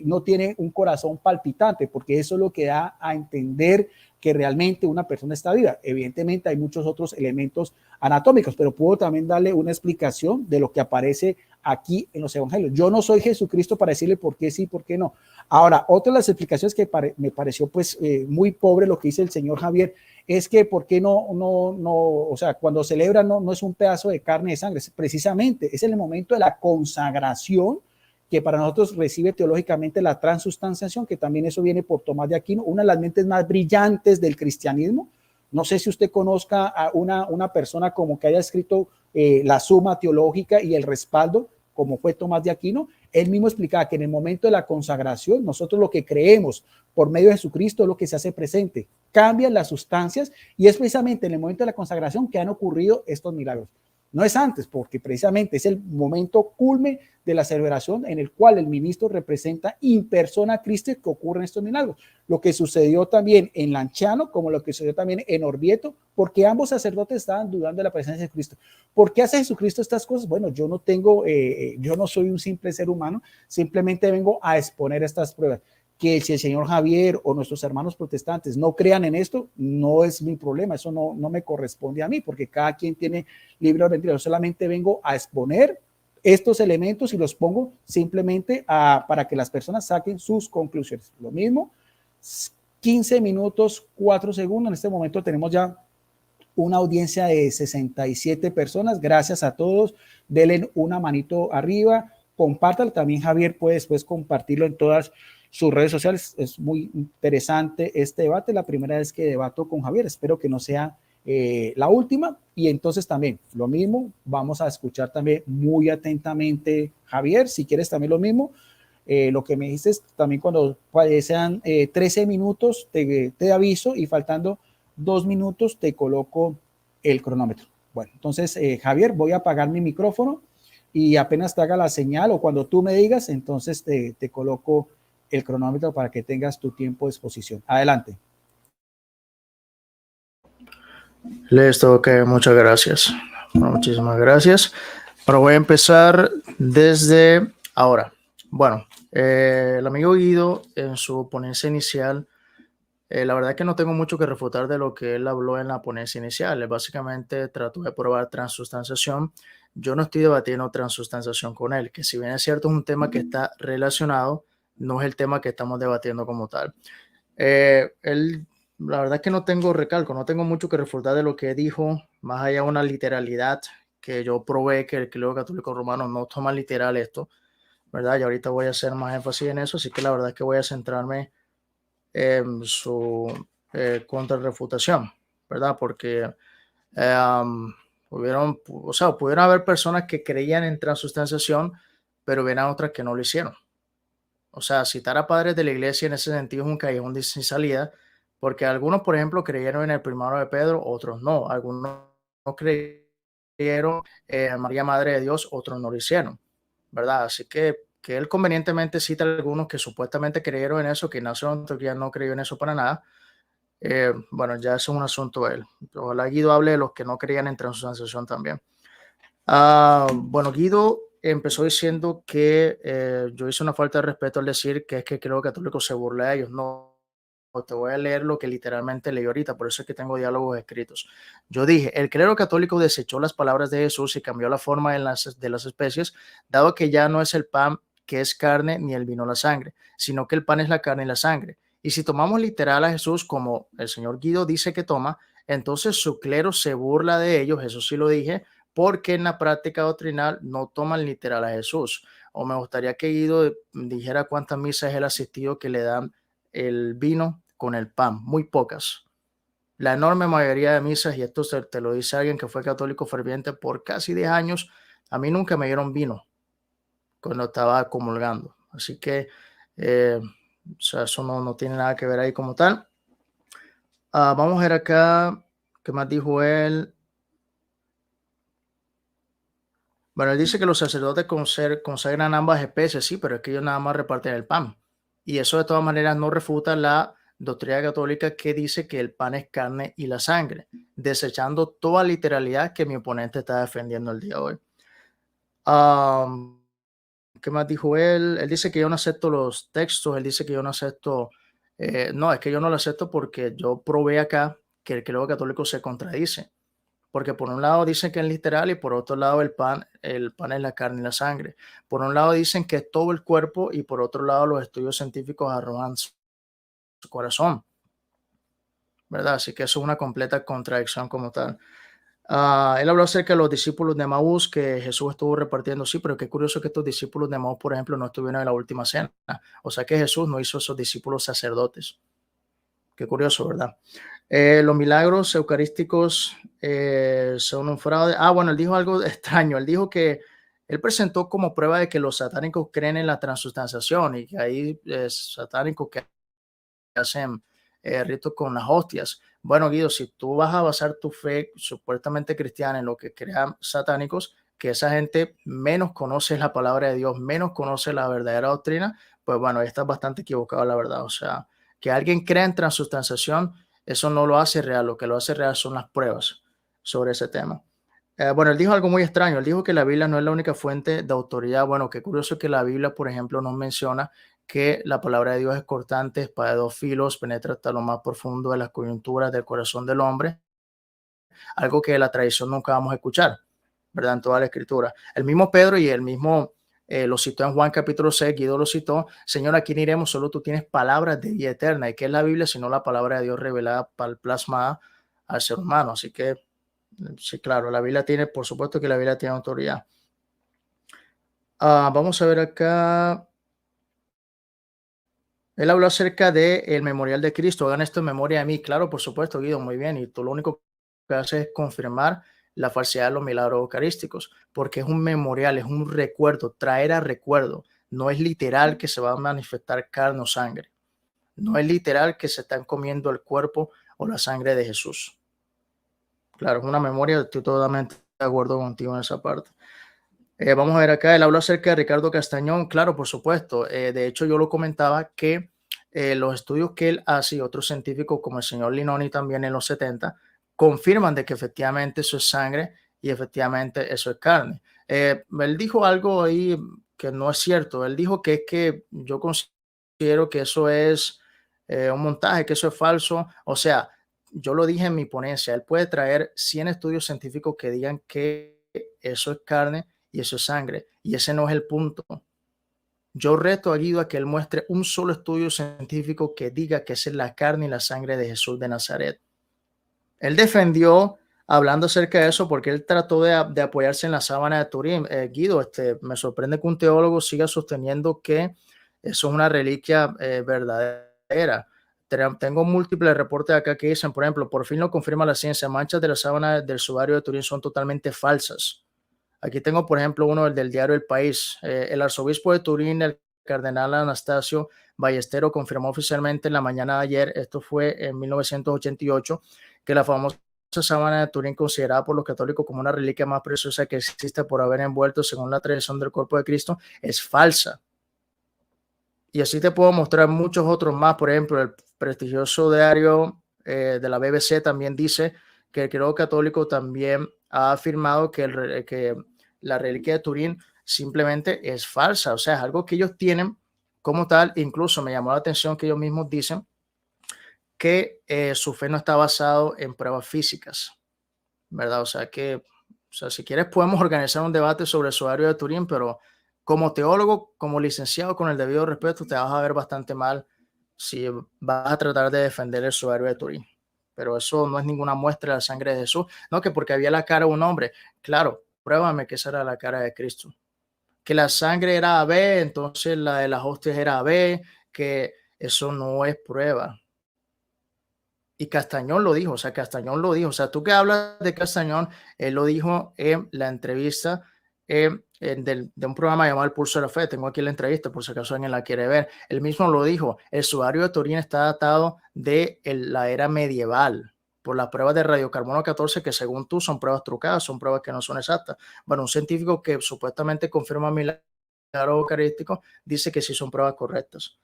no tiene un corazón palpitante, porque eso es lo que da a entender que realmente una persona está viva. Evidentemente hay muchos otros elementos anatómicos, pero puedo también darle una explicación de lo que aparece aquí en los evangelios. Yo no soy Jesucristo para decirle por qué sí, por qué no. Ahora, otra de las explicaciones que me pareció pues muy pobre lo que dice el señor Javier, es que por qué no, o sea, cuando celebra no es un pedazo de carne y de sangre, precisamente es el momento de la consagración, que para nosotros recibe teológicamente la transustanciación, que también eso viene por Tomás de Aquino, una de las mentes más brillantes del cristianismo. No sé si usted conozca a una persona como que haya escrito la Suma Teológica y el respaldo, como fue Tomás de Aquino. Él mismo explicaba que en el momento de la consagración, nosotros lo que creemos por medio de Jesucristo es lo que se hace presente. Cambian las sustancias y es precisamente en el momento de la consagración que han ocurrido estos milagros. No es antes, porque precisamente es el momento culme de la celebración en el cual el ministro representa in persona a Cristo, que ocurren estos milagros. Lo que sucedió también en Lanciano, como lo que sucedió también en Orvieto, porque ambos sacerdotes estaban dudando de la presencia de Cristo. ¿Por qué hace Jesucristo estas cosas? Bueno, yo no soy un simple ser humano, simplemente vengo a exponer estas pruebas. Que si el señor Javier o nuestros hermanos protestantes no crean en esto, no es mi problema, eso no me corresponde a mí, porque cada quien tiene libre albedrío. Yo solamente vengo a exponer estos elementos y los pongo simplemente para que las personas saquen sus conclusiones. Lo mismo, 15 minutos, 4 segundos. En este momento tenemos ya una audiencia de 67 personas. Gracias a todos. Denle una manito arriba. Compártalo. También Javier puede después compartirlo en todas sus redes sociales. Es muy interesante este debate. La primera vez que debato con Javier. Espero que no sea la última. Y entonces también lo mismo. Vamos a escuchar también muy atentamente, Javier. Si quieres también lo mismo. Lo que me dices también cuando sean 13 minutos te aviso y faltando 2 minutos te coloco el cronómetro. Bueno, entonces Javier, voy a apagar mi micrófono y apenas te haga la señal o cuando tú me digas, entonces te coloco el cronómetro para que tengas tu tiempo de exposición. Adelante. Listo, ok, muchas gracias. Bueno, muchísimas gracias. Ahora voy a empezar desde ahora. Bueno, el amigo Guido en su ponencia inicial, la verdad es que no tengo mucho que refutar de lo que él habló en la ponencia inicial. Él básicamente trató de probar transustanciación. Yo no estoy debatiendo transustanciación con él, que si bien es cierto es un tema que está relacionado, no es el tema que estamos debatiendo como tal. La verdad es que no tengo recalco, no tengo mucho que refutar de lo que dijo, más allá de una literalidad que yo probé que el Clero Católico Romano no toma literal esto, ¿verdad? Y ahorita voy a hacer más énfasis en eso, así que la verdad es que voy a centrarme en su contrarrefutación, ¿verdad? Porque pudieron haber personas que creían en transustanciación, pero hubieran otras que no lo hicieron. O sea, citar a padres de la iglesia en ese sentido es un callejón sin salida, porque algunos, por ejemplo, creyeron en el primado de Pedro, otros no. Algunos no creyeron en María Madre de Dios, otros no lo hicieron, ¿verdad? Así que él convenientemente cita a algunos que supuestamente creyeron en eso, que Ignacio Antioquía no creyó en eso para nada. Bueno, ya eso es un asunto de él. Ojalá Guido hable de los que no creían en transustanciación también. Bueno, Guido empezó diciendo que yo hice una falta de respeto al decir que es que creo que Católico se burla de ellos. No, te voy a leer lo que literalmente leí ahorita, por eso es que tengo diálogos escritos. Yo dije, el clero católico desechó las palabras de Jesús y cambió la forma de las especies, dado que ya no es el pan que es carne ni el vino la sangre, sino que el pan es la carne y la sangre. Y si tomamos literal a Jesús como el señor Guido dice que toma, entonces su clero se burla de ellos, eso sí lo dije, porque en la práctica doctrinal no toman literal a Jesús. O me gustaría que Guido dijera cuántas misas él ha asistido que le dan el vino con el pan, muy pocas. La enorme mayoría de misas, y esto te lo dice alguien que fue católico ferviente por casi 10 años, a mí nunca me dieron vino cuando estaba comulgando. Así que o sea, eso no tiene nada que ver ahí como tal. Vamos a ver acá, ¿qué más dijo él? Bueno, él dice que los sacerdotes consagran ambas especies, sí, pero es que ellos nada más reparten el pan. Y eso de todas maneras no refuta la doctrina católica que dice que el pan es carne y la sangre, desechando toda literalidad que mi oponente está defendiendo el día de hoy. ¿Qué más dijo él? Él dice que yo no acepto los textos, él dice que yo no acepto, no, es que yo no lo acepto porque yo probé acá que el credo católico se contradice. Porque por un lado dicen que es literal y por otro lado el pan es la carne y la sangre. Por un lado dicen que es todo el cuerpo y por otro lado los estudios científicos arrojan su corazón, ¿verdad? Así que eso es una completa contradicción como tal. Él habló acerca de los discípulos de Maús que Jesús estuvo repartiendo, sí, pero qué curioso que estos discípulos de Maús, por ejemplo, no estuvieron en la última cena. O sea que Jesús no hizo esos discípulos sacerdotes. Qué curioso, ¿verdad? Los milagros eucarísticos son un fraude. Bueno, él dijo algo extraño. Él dijo que él presentó como prueba de que los satánicos creen en la transustanciación y que hay satánicos que hacen ritos con las hostias. Bueno, Guido, si tú vas a basar tu fe supuestamente cristiana en lo que crean satánicos, que esa gente menos conoce la palabra de Dios, menos conoce la verdadera doctrina, pues bueno, ahí estás bastante equivocado, la verdad. O sea, que alguien crea en transustanciación, eso no lo hace real. Lo que lo hace real son las pruebas sobre ese tema. Bueno, él dijo algo muy extraño. Él dijo que la Biblia no es la única fuente de autoridad. Bueno, qué curioso que la Biblia, por ejemplo, nos menciona que la palabra de Dios es cortante, espada de dos filos, penetra hasta lo más profundo de las coyunturas del corazón del hombre, algo que la tradición nunca vamos a escuchar, ¿verdad? En toda la escritura. El mismo Pedro y el mismo lo citó en Juan capítulo 6, Guido lo citó, Señor, ¿a quién iremos? Solo tú tienes palabras de vida eterna. ¿Y qué es la Biblia? Sino la palabra de Dios revelada, plasmada al ser humano. Así que, sí, claro, la Biblia tiene, por supuesto que la Biblia tiene autoridad. Vamos a ver acá. Él habló acerca del memorial de Cristo. Hagan esto en memoria de mí. Claro, por supuesto, Guido, muy bien. Y tú lo único que haces es confirmar la falsedad de los milagros eucarísticos, porque es un memorial, es un recuerdo, traer a recuerdo. No es literal que se va a manifestar carne o sangre. No es literal que se están comiendo el cuerpo o la sangre de Jesús. Claro, es una memoria, estoy totalmente de acuerdo contigo en esa parte. Vamos a ver acá, él habló acerca de Ricardo Castañón, claro, por supuesto. De hecho, yo lo comentaba que los estudios que él hace y otros científicos como el señor Linoni también en los 70 confirman de que efectivamente eso es sangre y efectivamente eso es carne. Él dijo algo ahí que no es cierto. Él dijo que es que yo considero que eso es un montaje, que eso es falso. O sea, yo lo dije en mi ponencia, él puede traer 100 estudios científicos que digan que eso es carne y eso es sangre. Y ese no es el punto. Yo reto a Guido a que él muestre un solo estudio científico que diga que esa es la carne y la sangre de Jesús de Nazaret. Él defendió, hablando acerca de eso, porque él trató de apoyarse en la sábana de Turín. Guido, me sorprende que un teólogo siga sosteniendo que eso es una reliquia verdadera. Tengo múltiples reportes acá que dicen, por ejemplo, por fin lo confirma la ciencia, manchas de la sábana del sudario de Turín son totalmente falsas. Aquí tengo, por ejemplo, uno del diario El País. El arzobispo de Turín, el cardenal Anastasio Ballestero, confirmó oficialmente en la mañana de ayer, esto fue en 1988, que la famosa sábana de Turín, considerada por los católicos como una reliquia más preciosa que existe por haber envuelto, según la tradición del cuerpo de Cristo, es falsa. Y así te puedo mostrar muchos otros más. Por ejemplo, el prestigioso diario de la BBC también dice que el credo católico también ha afirmado que la reliquia de Turín simplemente es falsa. O sea, es algo que ellos tienen como tal. Incluso me llamó la atención que ellos mismos dicen que su fe no está basada en pruebas físicas, ¿verdad? O sea, si quieres podemos organizar un debate sobre el sudario de Turín, pero como teólogo, como licenciado, con el debido respeto, te vas a ver bastante mal si vas a tratar de defender el sudario de Turín. Pero eso no es ninguna muestra de la sangre de Jesús. No, que porque había la cara de un hombre. Claro, pruébame que esa era la cara de Cristo. Que la sangre era AB, entonces la de las hostias era AB, que eso no es prueba. Y Castañón lo dijo, o sea, Castañón lo dijo. O sea, tú que hablas de Castañón, él lo dijo en la entrevista de un programa llamado El Pulso de la Fe. Tengo aquí la entrevista por si acaso alguien la quiere ver. Él mismo lo dijo, el sudario de Turín está datado de la era medieval por las pruebas de radiocarbono 14 que según tú son pruebas trucadas, son pruebas que no son exactas. Bueno, un científico que supuestamente confirma milagros eucarísticos dice que sí son pruebas correctas.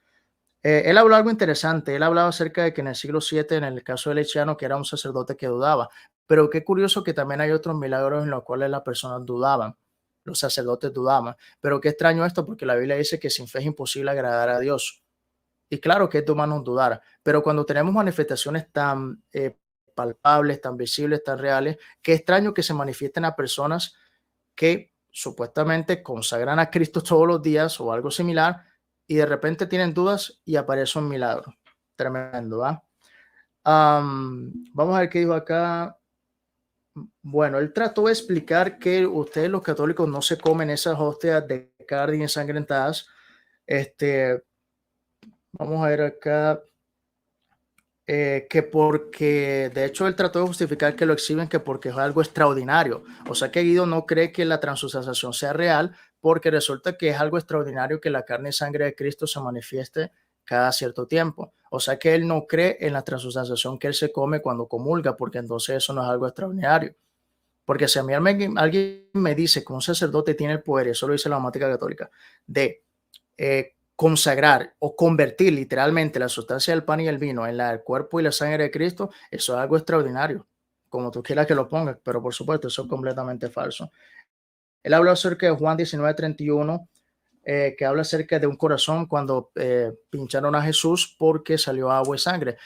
Él habló algo interesante. Él hablaba acerca de que en el siglo VII, en el caso de Lechiano, que era un sacerdote que dudaba. Pero qué curioso que también hay otros milagros en los cuales las personas dudaban. Los sacerdotes dudaban. Pero qué extraño esto, porque la Biblia dice que sin fe es imposible agradar a Dios. Y claro que es de humanos dudar. Pero cuando tenemos manifestaciones tan palpables, tan visibles, tan reales, qué extraño que se manifiesten a personas que supuestamente consagran a Cristo todos los días o algo similar y de repente tienen dudas y aparece un milagro. Tremendo, ¿va? Vamos a ver qué dijo acá. Bueno, él trató de explicar que ustedes los católicos no se comen esas hostias de carne ensangrentadas. Vamos a ver acá. Que porque, de hecho, él trató de justificar que lo exhiben que porque es algo extraordinario. O sea que Guido no cree que la transubstanciación sea real porque resulta que es algo extraordinario que la carne y sangre de Cristo se manifieste cada cierto tiempo. O sea que él no cree en la transubstanciación que él se come cuando comulga, porque entonces eso no es algo extraordinario. Porque si a mí alguien me dice que un sacerdote tiene el poder, y eso lo dice la dogmática católica, de consagrar o convertir literalmente la sustancia del pan y el vino en el cuerpo y la sangre de Cristo, eso es algo extraordinario, como tú quieras que lo pongas, pero por supuesto eso es completamente falso. Él habla acerca de Juan 19:31, que habla acerca de un corazón cuando pincharon a Jesús porque salió agua y sangre.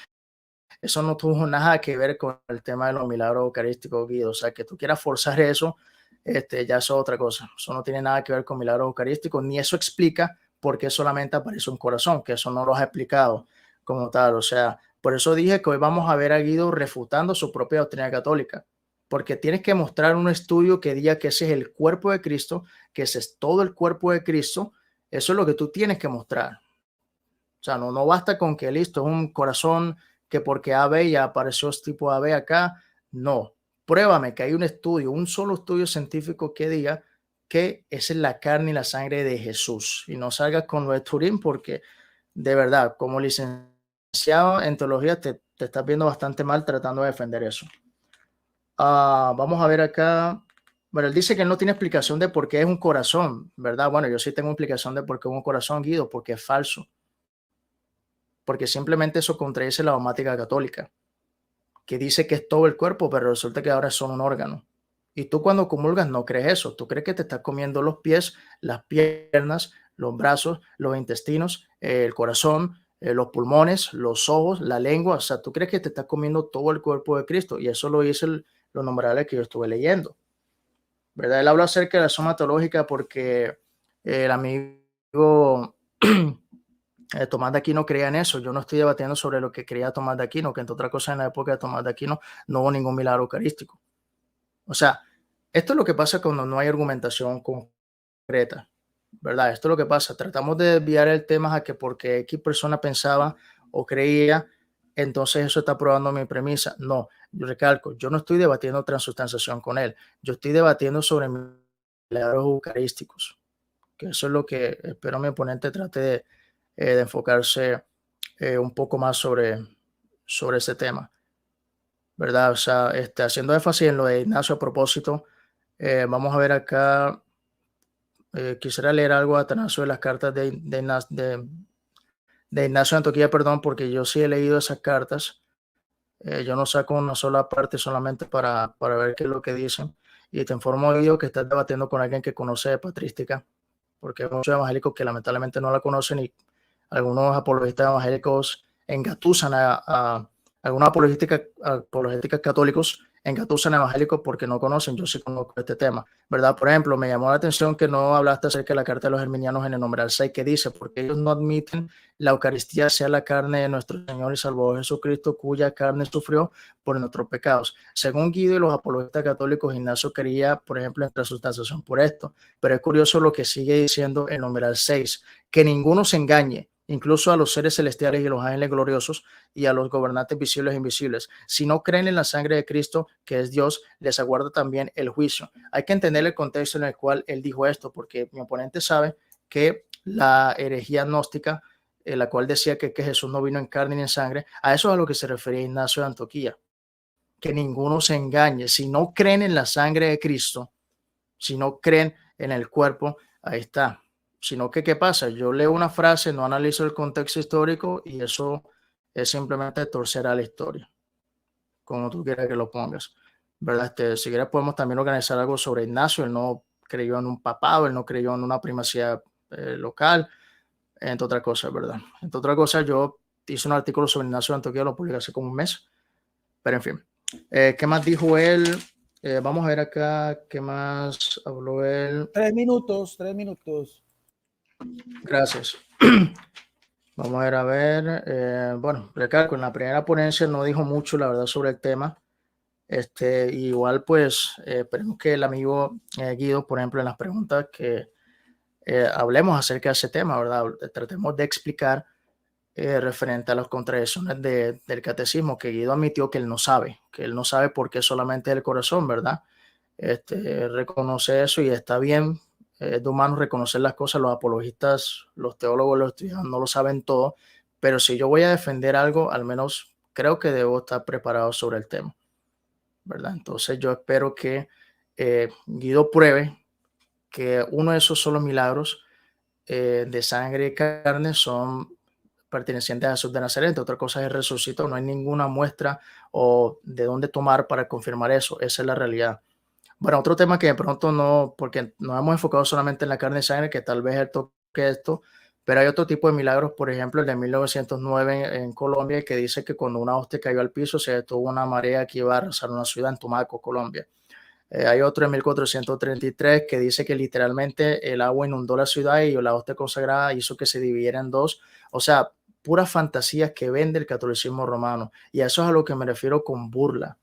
Eso no tuvo nada que ver con el tema de los milagros eucarísticos, Guido. O sea, que tú quieras forzar eso, ya eso es otra cosa. Eso no tiene nada que ver con milagros eucarísticos, ni eso explica por qué solamente aparece un corazón, que eso no lo has explicado como tal. O sea, por eso dije que hoy vamos a ver a Guido refutando su propia doctrina católica, porque tienes que mostrar un estudio que diga que ese es el cuerpo de Cristo, que ese es todo el cuerpo de Cristo. Eso es lo que tú tienes que mostrar. O sea, no basta con que listo, es un corazón que porque AB ya apareció este tipo AB acá. No, pruébame que hay un estudio, un solo estudio científico que diga que esa es la carne y la sangre de Jesús. Y no salgas con lo de Turín porque de verdad, como licenciado en teología, te estás viendo bastante mal tratando de defender eso. Vamos a ver acá. Bueno, él dice que no tiene explicación de por qué es un corazón, ¿verdad? Bueno, yo sí tengo explicación de por qué es un corazón, Guido, porque es falso. Porque simplemente eso contradice la dogmática católica, que dice que es todo el cuerpo, pero resulta que ahora son un órgano. Y tú cuando comulgas no crees eso, tú crees que te estás comiendo los pies, las piernas, los brazos, los intestinos, el corazón, los los ojos, la lengua, o sea, tú crees que te estás comiendo todo el cuerpo de Cristo, y eso lo dice los numerales que yo estuve leyendo, ¿verdad? Él habla acerca de la suma teológica porque el amigo Tomás de Aquino creía en eso. Yo no estoy debatiendo sobre lo que creía Tomás de Aquino, que entre otras cosas en la época de Tomás de Aquino no hubo ningún milagro eucarístico. O sea, esto es lo que pasa cuando no hay argumentación concreta, ¿verdad? Esto es lo que pasa. Tratamos de desviar el tema a que porque X persona pensaba o creía, entonces eso está probando mi premisa. No, yo recalco, yo no estoy debatiendo transubstanciación con él. Yo estoy debatiendo sobre milagros eucarísticos, que eso es lo que espero mi oponente trate de enfocarse un poco más sobre ese tema, ¿verdad? O sea, haciendo énfasis en lo de Ignacio a propósito, vamos a ver acá, quisiera leer algo a Atanasio de las cartas de Ignacio de Antioquía, perdón, porque yo sí he leído esas cartas. Yo no saco una sola parte solamente para ver qué es lo que dicen. Y te informo, Guido, que estás debatiendo con alguien que conoce de patrística, porque hay muchos evangélicos que lamentablemente no la conocen y algunos apologistas evangélicos engatusan a Algunos apologéticos católicos engatusan evangélicos porque no conocen. Yo sí conozco este tema, ¿verdad? Por ejemplo, me llamó la atención que no hablaste acerca de la carta de los herminianos en el numeral 6, que dice, porque ellos no admiten la Eucaristía sea la carne de nuestro Señor y Salvador Jesucristo, cuya carne sufrió por nuestros pecados. Según Guido y los apologistas católicos, Ignacio quería, por ejemplo, en transubstanciación por esto. Pero es curioso lo que sigue diciendo el numeral 6, que ninguno se engañe, incluso a los seres celestiales y los ángeles gloriosos y a los gobernantes visibles e invisibles. Si no creen en la sangre de Cristo, que es Dios, les aguarda también el juicio. Hay que entender el contexto en el cual él dijo esto, porque mi oponente sabe que la herejía gnóstica, la cual decía que Jesús no vino en carne ni en sangre, a eso es a lo que se refería Ignacio de Antioquía, que ninguno se engañe. Si no creen en la sangre de Cristo, si no creen en el cuerpo, ahí está. Sino que, ¿qué pasa? Yo leo una frase, no analizo el contexto histórico y eso es simplemente torcer a la historia, como tú quieras que lo pongas, ¿verdad? Si quieres podemos también organizar algo sobre Ignacio. Él no creyó en un papado, él no creyó en una primacía local, entre otras cosas, ¿verdad? Entre otras cosas, yo hice un artículo sobre Ignacio de Antioquía, lo publiqué hace como un mes, pero en fin. ¿Qué más dijo él? Vamos a ver acá, ¿qué más habló él? 3 minutos, 3 minutos. Gracias. Vamos a ver. Bueno, recalco, en la primera ponencia no dijo mucho, la verdad, sobre el tema. Igual, pues, esperemos que el amigo Guido, por ejemplo, en las preguntas que hablemos acerca de ese tema, ¿verdad? Tratemos de explicar referente a las contradicciones del catecismo, que Guido admitió que él no sabe por qué solamente el corazón, ¿verdad? Reconoce eso y está bien. Es de humano reconocer las cosas. Los apologistas, los teólogos, los estudiantes no lo saben todo, pero si yo voy a defender algo, al menos creo que debo estar preparado sobre el tema, ¿verdad? Entonces yo espero que Guido pruebe que uno de esos solos milagros de sangre y carne son pertenecientes a Jesús de Nazaret. Otra cosa es el resucitó. No hay ninguna muestra o de dónde tomar para confirmar eso. Esa es la realidad. Bueno, otro tema que de pronto no, porque nos hemos enfocado solamente en la carne y sangre, que tal vez él toque esto, pero hay otro tipo de milagros, por ejemplo, el de 1909 en Colombia, que dice que cuando una hostia cayó al piso se detuvo una marea que iba a arrasar una ciudad en Tumaco, Colombia. Hay otro en 1433 que dice que literalmente el agua inundó la ciudad y la hostia consagrada hizo que se dividiera en dos. O sea, puras fantasías que vende el catolicismo romano. Y a eso es a lo que me refiero con burla.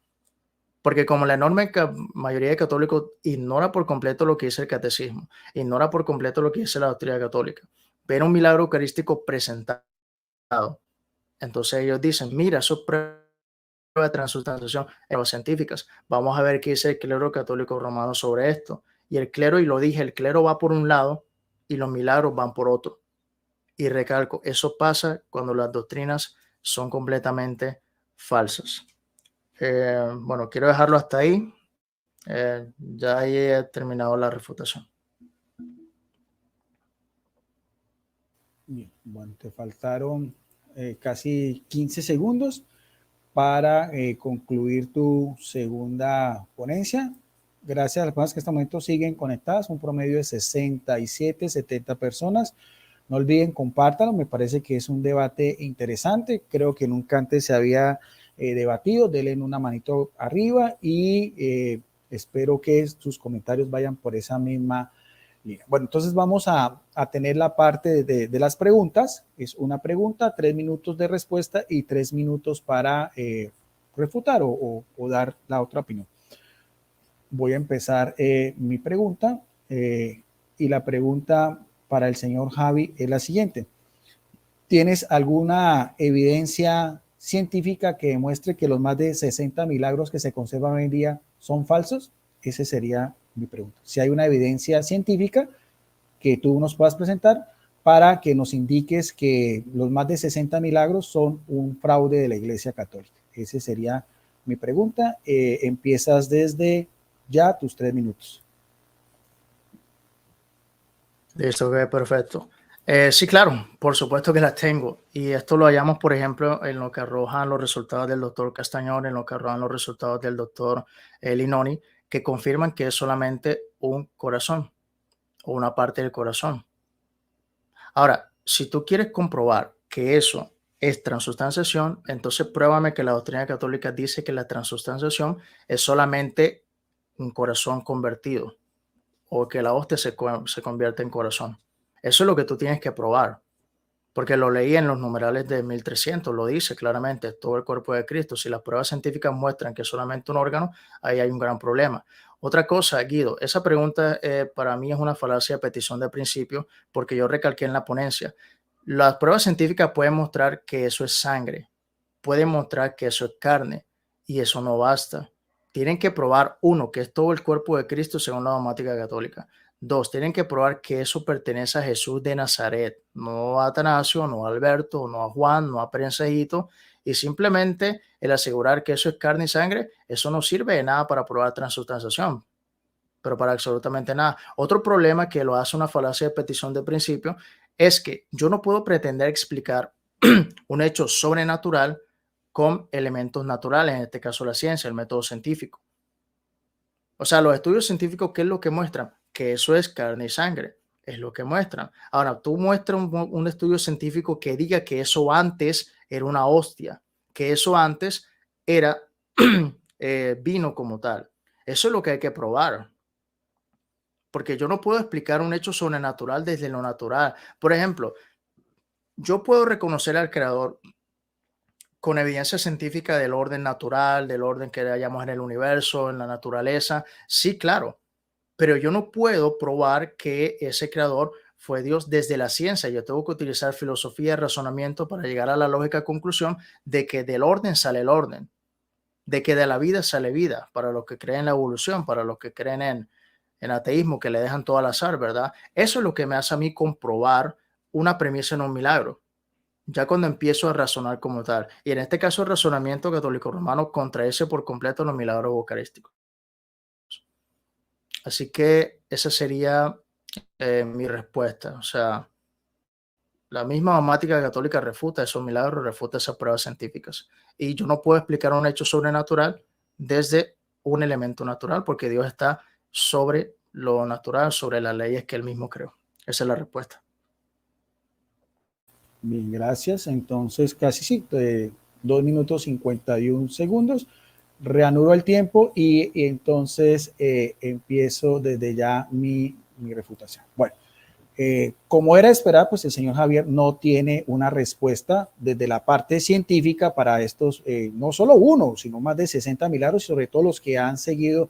Porque como la enorme mayoría de católicos ignora por completo lo que dice el catecismo, ignora por completo lo que dice la doctrina católica, ven un milagro eucarístico presentado. Entonces ellos dicen, mira, eso es prueba de transubstanciación científicas. Vamos a ver qué dice el clero católico romano sobre esto. Y el clero, y lo dije, el clero va por un lado y los milagros van por otro. Y recalco, eso pasa cuando las doctrinas son completamente falsas. Bueno, quiero dejarlo hasta ahí. Ya ahí he terminado la refutación. Bien, bueno, te faltaron casi 15 segundos para concluir tu segunda ponencia. Gracias a las personas que en este momento siguen conectadas, un promedio de 67, 70 personas. No olviden, compártanlo, me parece que es un debate interesante. Creo que nunca antes se había debatido. Denle una manito arriba y espero que sus comentarios vayan por esa misma línea. Bueno, entonces vamos a tener la parte de las preguntas. Es una pregunta, 3 minutos de respuesta y 3 minutos para refutar o dar la otra opinión. Voy a empezar mi pregunta y la pregunta para el señor Javi es la siguiente. ¿Tienes alguna evidencia científica que demuestre que los más de 60 milagros que se conservan hoy en día son falsos? Esa sería mi pregunta. Si hay una evidencia científica que tú nos puedas presentar para que nos indiques que los más de 60 milagros son un fraude de la Iglesia Católica. Esa sería mi pregunta. Empiezas desde ya tus 3 minutos. Listo, ok, perfecto. Sí, claro, por supuesto que las tengo. Y esto lo hallamos, por ejemplo, en lo que arrojan los resultados del doctor Castañón, en lo que arrojan los resultados del doctor Linoni, que confirman que es solamente un corazón o una parte del corazón. Ahora, si tú quieres comprobar que eso es transustanciación, entonces pruébame que la doctrina católica dice que la transustanciación es solamente un corazón convertido o que la hostia se convierte en corazón. Eso es lo que tú tienes que probar, porque lo leí en los numerales de 1300, lo dice claramente, todo el cuerpo de Cristo. Si las pruebas científicas muestran que es solamente un órgano, ahí hay un gran problema. Otra cosa, Guido, esa pregunta para mí es una falacia de petición de principio, porque yo recalqué en la ponencia. Las pruebas científicas pueden mostrar que eso es sangre, pueden mostrar que eso es carne, y eso no basta. Tienen que probar, uno, que es todo el cuerpo de Cristo según la dogmática católica. Dos, tienen que probar que eso pertenece a Jesús de Nazaret, no a Atanasio, no a Alberto, no a Juan, no a Prensejito, y simplemente el asegurar que eso es carne y sangre, eso no sirve de nada para probar transustanciación, pero para absolutamente nada. Otro problema que lo hace una falacia de petición de principio es que yo no puedo pretender explicar un hecho sobrenatural con elementos naturales, en este caso la ciencia, el método científico. O sea, los estudios científicos, ¿qué es lo que muestran? Que eso es carne y sangre, es lo que muestran. Ahora, tú muestras un estudio científico que diga que eso antes era una hostia, que eso antes era vino como tal. Eso es lo que hay que probar, porque yo no puedo explicar un hecho sobrenatural desde lo natural. Por ejemplo, yo puedo reconocer al creador con evidencia científica del orden natural, del orden que hallamos en el universo, en la naturaleza. Sí, claro, pero yo no puedo probar que ese creador fue Dios desde la ciencia. Yo tengo que utilizar filosofía y razonamiento para llegar a la lógica conclusión de que del orden sale el orden, de que de la vida sale vida, para los que creen en la evolución, para los que creen en ateísmo, que le dejan todo al azar, ¿verdad? Eso es lo que me hace a mí comprobar una premisa en un milagro, ya cuando empiezo a razonar como tal. Y en este caso, el razonamiento católico romano contradice por completo los milagros eucarísticos. Así que esa sería mi respuesta. O sea, la misma dogmática católica refuta esos milagros, refuta esas pruebas científicas. Y yo no puedo explicar un hecho sobrenatural desde un elemento natural, porque Dios está sobre lo natural, sobre las leyes que él mismo creó. Esa es la respuesta. Bien, gracias. Entonces, casi sí, 2 minutos 51 segundos. Reanudo el tiempo y entonces empiezo desde ya mi refutación. Bueno, como era esperar, pues el señor Javier no tiene una respuesta desde la parte científica para estos, no solo uno, sino más de 60 milagros, sobre todo los que han seguido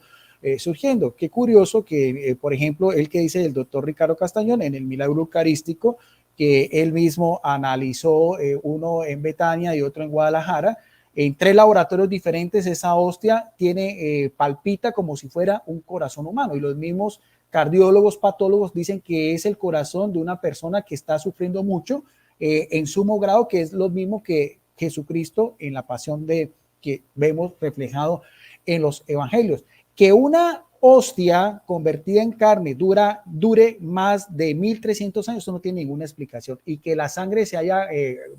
surgiendo. Qué curioso que, por ejemplo, el que dice el doctor Ricardo Castañón en el milagro eucarístico, que él mismo analizó uno en Betania y otro en Guadalajara, en 3 laboratorios diferentes, esa hostia tiene, palpita como si fuera un corazón humano, y los mismos cardiólogos, patólogos dicen que es el corazón de una persona que está sufriendo mucho en sumo grado, que es lo mismo que Jesucristo en la pasión que vemos reflejado en los evangelios. Que una hostia convertida en carne dure más de 1300 años, eso no tiene ninguna explicación. Y que la sangre se haya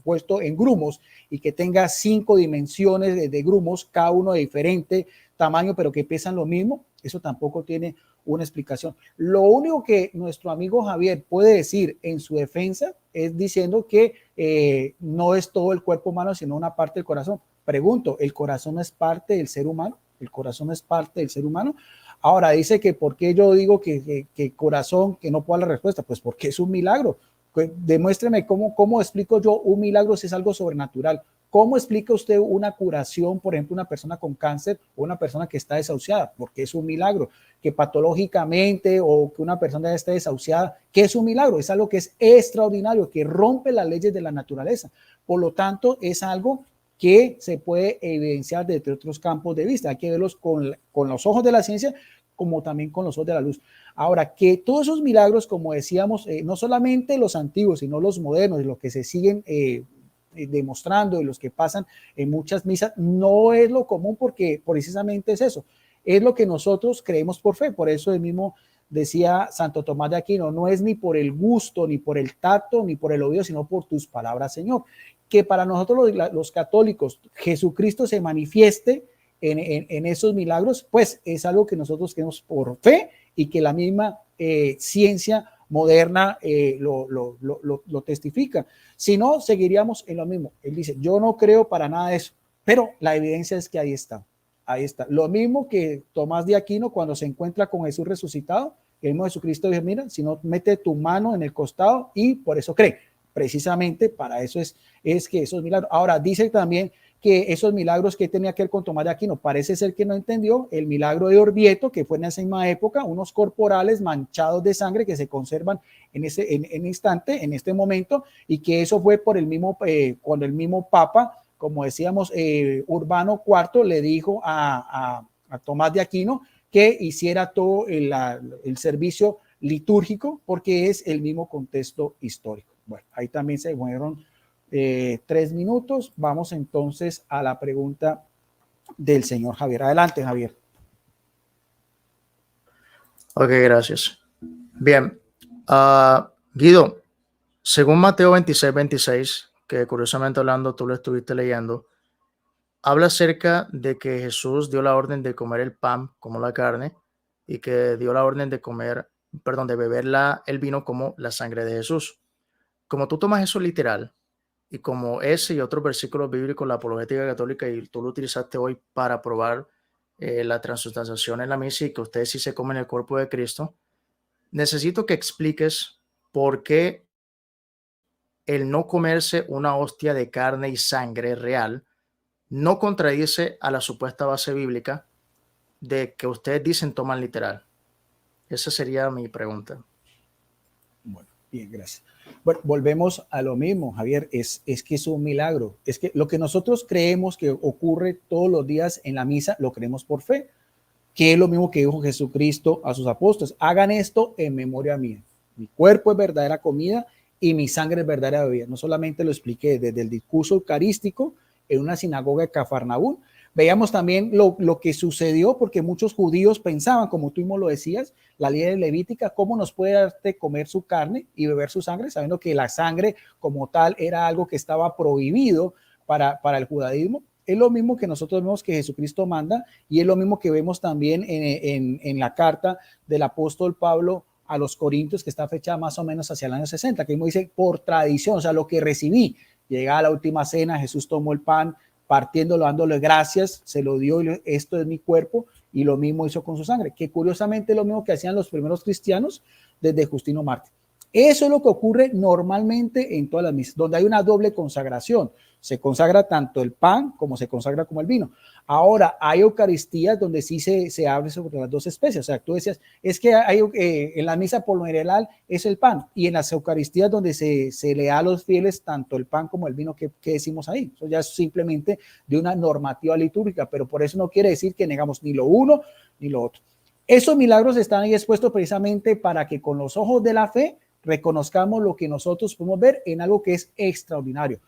puesto en grumos y que tenga 5 dimensiones de grumos, cada uno de diferente tamaño, pero que pesan lo mismo, eso tampoco tiene una explicación. Lo único que nuestro amigo Javier puede decir en su defensa es diciendo que no es todo el cuerpo humano, sino una parte del corazón. Pregunto, ¿el corazón es parte del ser humano? ¿El corazón es parte del ser humano? Ahora dice que por qué yo digo que corazón, que no puedo dar la respuesta, pues porque es un milagro. Demuéstreme cómo explico yo un milagro si es algo sobrenatural. ¿Cómo explica usted una curación, por ejemplo, una persona con cáncer o una persona que está desahuciada? Porque es un milagro. Que patológicamente o que una persona esté desahuciada, ¿qué es un milagro? Es algo que es extraordinario, que rompe las leyes de la naturaleza. Por lo tanto, es algo que se puede evidenciar desde otros campos de vista. Hay que verlos con los ojos de la ciencia, como también con los ojos de la luz. Ahora, que todos esos milagros, como decíamos, no solamente los antiguos, sino los modernos y los que se siguen demostrando y los que pasan en muchas misas, no es lo común porque precisamente es eso. Es lo que nosotros creemos por fe. Por eso el mismo decía Santo Tomás de Aquino, no es ni por el gusto, ni por el tacto, ni por el oído, sino por tus palabras, Señor. Que para nosotros los católicos Jesucristo se manifieste en esos milagros, pues es algo que nosotros creemos por fe y que la misma ciencia moderna lo testifica. Si no, seguiríamos en lo mismo. Él dice, yo no creo para nada de eso, pero la evidencia es que ahí está. Ahí está. Lo mismo que Tomás de Aquino cuando se encuentra con Jesús resucitado, el mismo Jesucristo dice, mira, si no, mete tu mano en el costado y por eso cree. Precisamente para eso es que esos milagros. Ahora, dice también que esos milagros que tenía que ver con Tomás de Aquino, parece ser que no entendió el milagro de Orvieto, que fue en esa misma época, unos corporales manchados de sangre que se conservan en este momento, y que eso fue por el mismo, cuando el mismo Papa, como decíamos, Urbano IV le dijo a Tomás de Aquino que hiciera todo el servicio litúrgico, porque es el mismo contexto histórico. Bueno, ahí también se fueron 3 minutos. Vamos entonces a la pregunta del señor Javier. Adelante, Javier. Ok, gracias. Bien, Guido, según Mateo 26, que curiosamente hablando tú lo estuviste leyendo, habla acerca de que Jesús dio la orden de comer el pan como la carne y que dio la orden de beber el vino como la sangre de Jesús. Como tú tomas eso literal y como ese y otros versículos bíblicos, la apologética católica, y tú lo utilizaste hoy para probar la transubstanciación en la misa y que ustedes sí se comen el cuerpo de Cristo, necesito que expliques por qué el no comerse una hostia de carne y sangre real no contradice a la supuesta base bíblica de que ustedes dicen toman literal. Esa sería mi pregunta. Bueno, bien, gracias. Bueno, volvemos a lo mismo, Javier, es que es un milagro. Es que lo que nosotros creemos que ocurre todos los días en la misa, lo creemos por fe, que es lo mismo que dijo Jesucristo a sus apóstoles. Hagan esto en memoria mía. Mi cuerpo es verdadera comida y mi sangre es verdadera bebida. No solamente lo expliqué desde el discurso eucarístico en una sinagoga de Cafarnaúm, veíamos también lo que sucedió, porque muchos judíos pensaban, como tú mismo lo decías, la ley levítica, ¿cómo nos puede darte comer su carne y beber su sangre? Sabiendo que la sangre como tal era algo que estaba prohibido para el judaísmo. Es lo mismo que nosotros vemos que Jesucristo manda, y es lo mismo que vemos también en la carta del apóstol Pablo a los Corintios, que está fechada más o menos hacia el año 60, que mismo dice por tradición, o sea, lo que recibí. Llegaba a la última cena, Jesús tomó el pan, partiéndolo, dándole gracias, se lo dio y esto es mi cuerpo, y lo mismo hizo con su sangre, que curiosamente es lo mismo que hacían los primeros cristianos desde Justino Mártir. Eso es lo que ocurre normalmente en todas las misas, donde hay una doble consagración. Se consagra tanto el pan como se consagra como el vino. Ahora, hay Eucaristías donde sí se abre sobre las dos especies. O sea, tú decías, es que hay, en la misa por lo general es el pan, y en las Eucaristías donde se le da a los fieles tanto el pan como el vino, ¿qué decimos ahí? Eso ya es simplemente de una normativa litúrgica, pero por eso no quiere decir que negamos ni lo uno ni lo otro. Esos milagros están ahí expuestos precisamente para que con los ojos de la fe reconozcamos lo que nosotros podemos ver en algo que es extraordinario.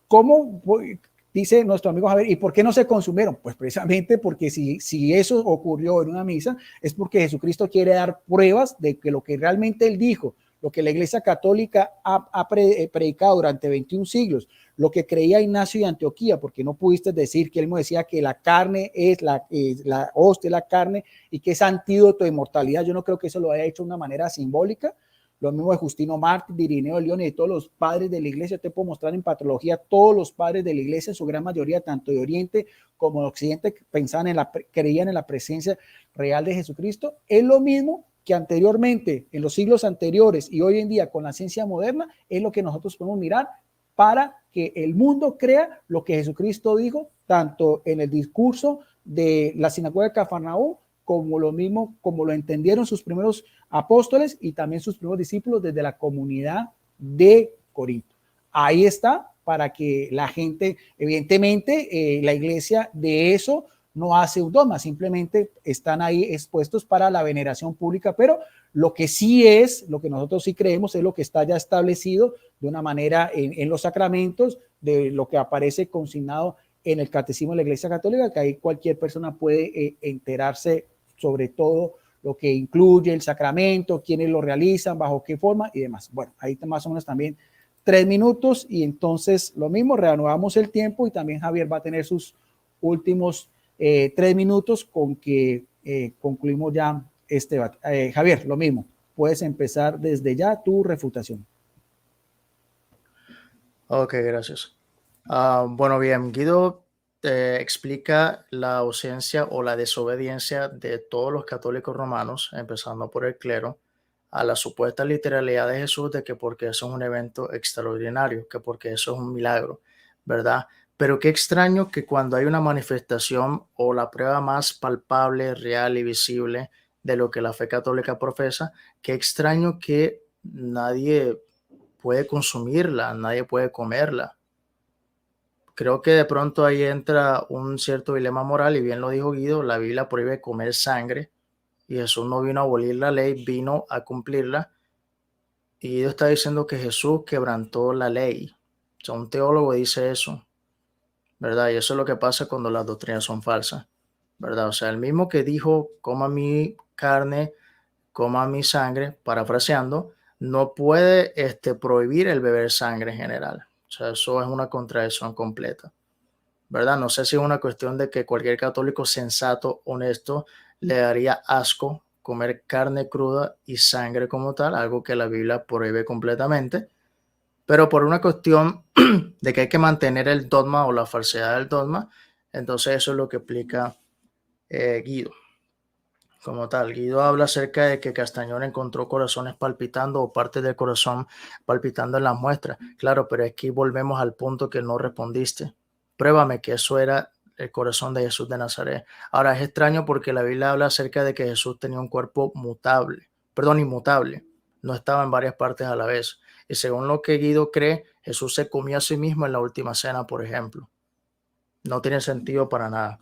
¿Cómo? Dice nuestro amigo Javier, ¿y por qué no se consumieron? Pues precisamente porque si eso ocurrió en una misa, es porque Jesucristo quiere dar pruebas de que lo que realmente él dijo, lo que la Iglesia Católica ha predicado durante 21 siglos, lo que creía Ignacio de Antioquía, porque no pudiste decir que él me decía que la carne es la hostia, la carne, y que es antídoto de inmortalidad. Yo no creo que eso lo haya hecho de una manera simbólica. Lo mismo de Justino Mártir, de Irineo de León y de todos los padres de la iglesia. Te puedo mostrar en Patrología todos los padres de la iglesia, en su gran mayoría, tanto de Oriente como de Occidente, creían en la presencia real de Jesucristo. Es lo mismo que anteriormente, en los siglos anteriores y hoy en día con la ciencia moderna, es lo que nosotros podemos mirar para que el mundo crea lo que Jesucristo dijo, tanto en el discurso de la sinagoga de Cafarnaúm, como lo mismo, como lo entendieron sus primeros apóstoles y también sus primeros discípulos desde la comunidad de Corinto. Ahí está, para que la gente, evidentemente, la iglesia de eso no hace un dogma, simplemente están ahí expuestos para la veneración pública, pero lo que sí es, lo que nosotros sí creemos es lo que está ya establecido de una manera en los sacramentos, de lo que aparece consignado en el Catecismo de la Iglesia Católica, que ahí cualquier persona puede enterarse sobre todo lo que incluye el sacramento, quiénes lo realizan, bajo qué forma y demás. Bueno, ahí más o menos también 3 minutos, y entonces lo mismo, reanudamos el tiempo, y también Javier va a tener sus últimos 3 minutos con que concluimos ya este debate. Javier, lo mismo, puedes empezar desde ya tu refutación. Ok, gracias. Bueno, bien, Guido explica la ausencia o la desobediencia de todos los católicos romanos, empezando por el clero, a la supuesta literalidad de Jesús de que porque eso es un evento extraordinario, que porque eso es un milagro, ¿verdad? Pero qué extraño que cuando hay una manifestación o la prueba más palpable, real y visible de lo que la fe católica profesa, qué extraño que nadie puede consumirla, nadie puede comerla. Creo que de pronto ahí entra un cierto dilema moral y bien lo dijo Guido, la Biblia prohíbe comer sangre y Jesús no vino a abolir la ley, vino a cumplirla. Y Guido está diciendo que Jesús quebrantó la ley. O sea, un teólogo dice eso, ¿verdad? Y eso es lo que pasa cuando las doctrinas son falsas, ¿verdad? O sea, el mismo que dijo, coma mi carne, coma mi sangre, parafraseando, no puede prohibir el beber sangre en general. O sea, eso es una contradicción completa, ¿verdad? No sé si es una cuestión de que cualquier católico sensato, honesto, le daría asco comer carne cruda y sangre como tal, algo que la Biblia prohíbe completamente, pero por una cuestión de que hay que mantener el dogma o la falsedad del dogma, entonces eso es lo que explica Guido. Como tal, Guido habla acerca de que Castañón encontró corazones palpitando o partes del corazón palpitando en las muestras. Claro, pero aquí volvemos al punto que no respondiste. Pruébame que eso era el corazón de Jesús de Nazaret. Ahora es extraño porque la Biblia habla acerca de que Jesús tenía un cuerpo inmutable. No estaba en varias partes a la vez. Y según lo que Guido cree, Jesús se comió a sí mismo en la última cena, por ejemplo. No tiene sentido para nada.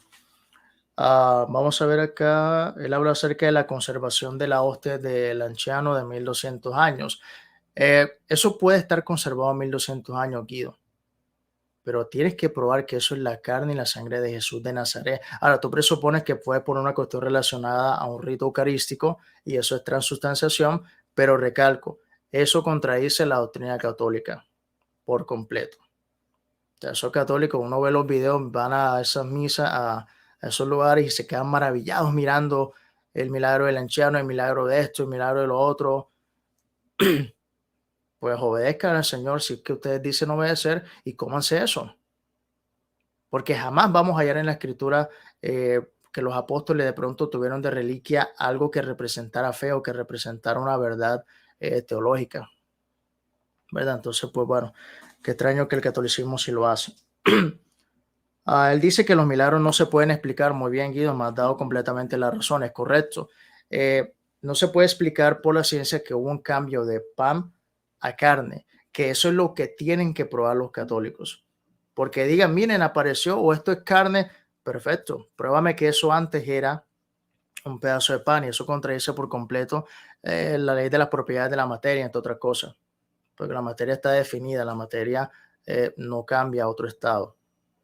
Vamos a ver acá, él habla acerca de la conservación de la hostia del anciano de 1200 años. Eso puede estar conservado 1200 años, Guido, pero tienes que probar que eso es la carne y la sangre de Jesús de Nazaret. Ahora, tú presupones que fue por una cuestión relacionada a un rito eucarístico y eso es transustanciación, pero recalco, eso contradice la doctrina católica por completo. O sea, esos católicos, uno ve los videos, van a esas misas, a esos lugares y se quedan maravillados mirando el milagro del anciano, el milagro de esto, el milagro de lo otro. Pues obedezcan al Señor si es que ustedes dicen obedecer y cómanse eso. Porque jamás vamos a hallar en la escritura que los apóstoles de pronto tuvieron de reliquia algo que representara fe o que representara una verdad teológica, ¿verdad? Entonces, pues bueno, qué extraño que el catolicismo sí lo hace. Él dice que los milagros no se pueden explicar. Muy bien, Guido, me has dado completamente la razón, es correcto. No se puede explicar por la ciencia que hubo un cambio de pan a carne, que eso es lo que tienen que probar los católicos. Porque digan, miren, apareció o esto es carne, perfecto, pruébame que eso antes era un pedazo de pan y eso contradice por completo la ley de las propiedades de la materia, entre otras cosas, porque la materia está definida, la materia no cambia a otro estado,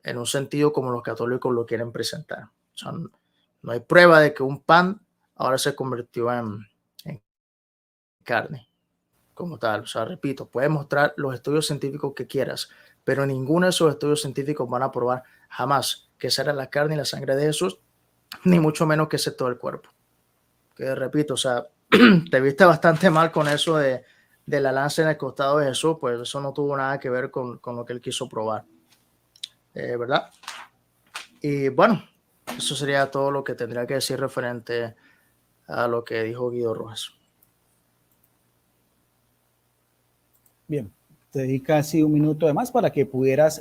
en un sentido como los católicos lo quieren presentar. O sea, no hay prueba de que un pan ahora se convirtió en carne como tal. O sea, repito, puedes mostrar los estudios científicos que quieras, pero ninguno de esos estudios científicos van a probar jamás que esa era la carne y la sangre de Jesús, ni mucho menos que ese todo el cuerpo. Que repito, o sea, te viste bastante mal con eso de la lanza en el costado de Jesús, pues eso no tuvo nada que ver con lo que él quiso probar, ¿verdad? Y bueno, eso sería todo lo que tendría que decir referente a lo que dijo Guido Rojas. Bien, te di casi un minuto de más para que pudieras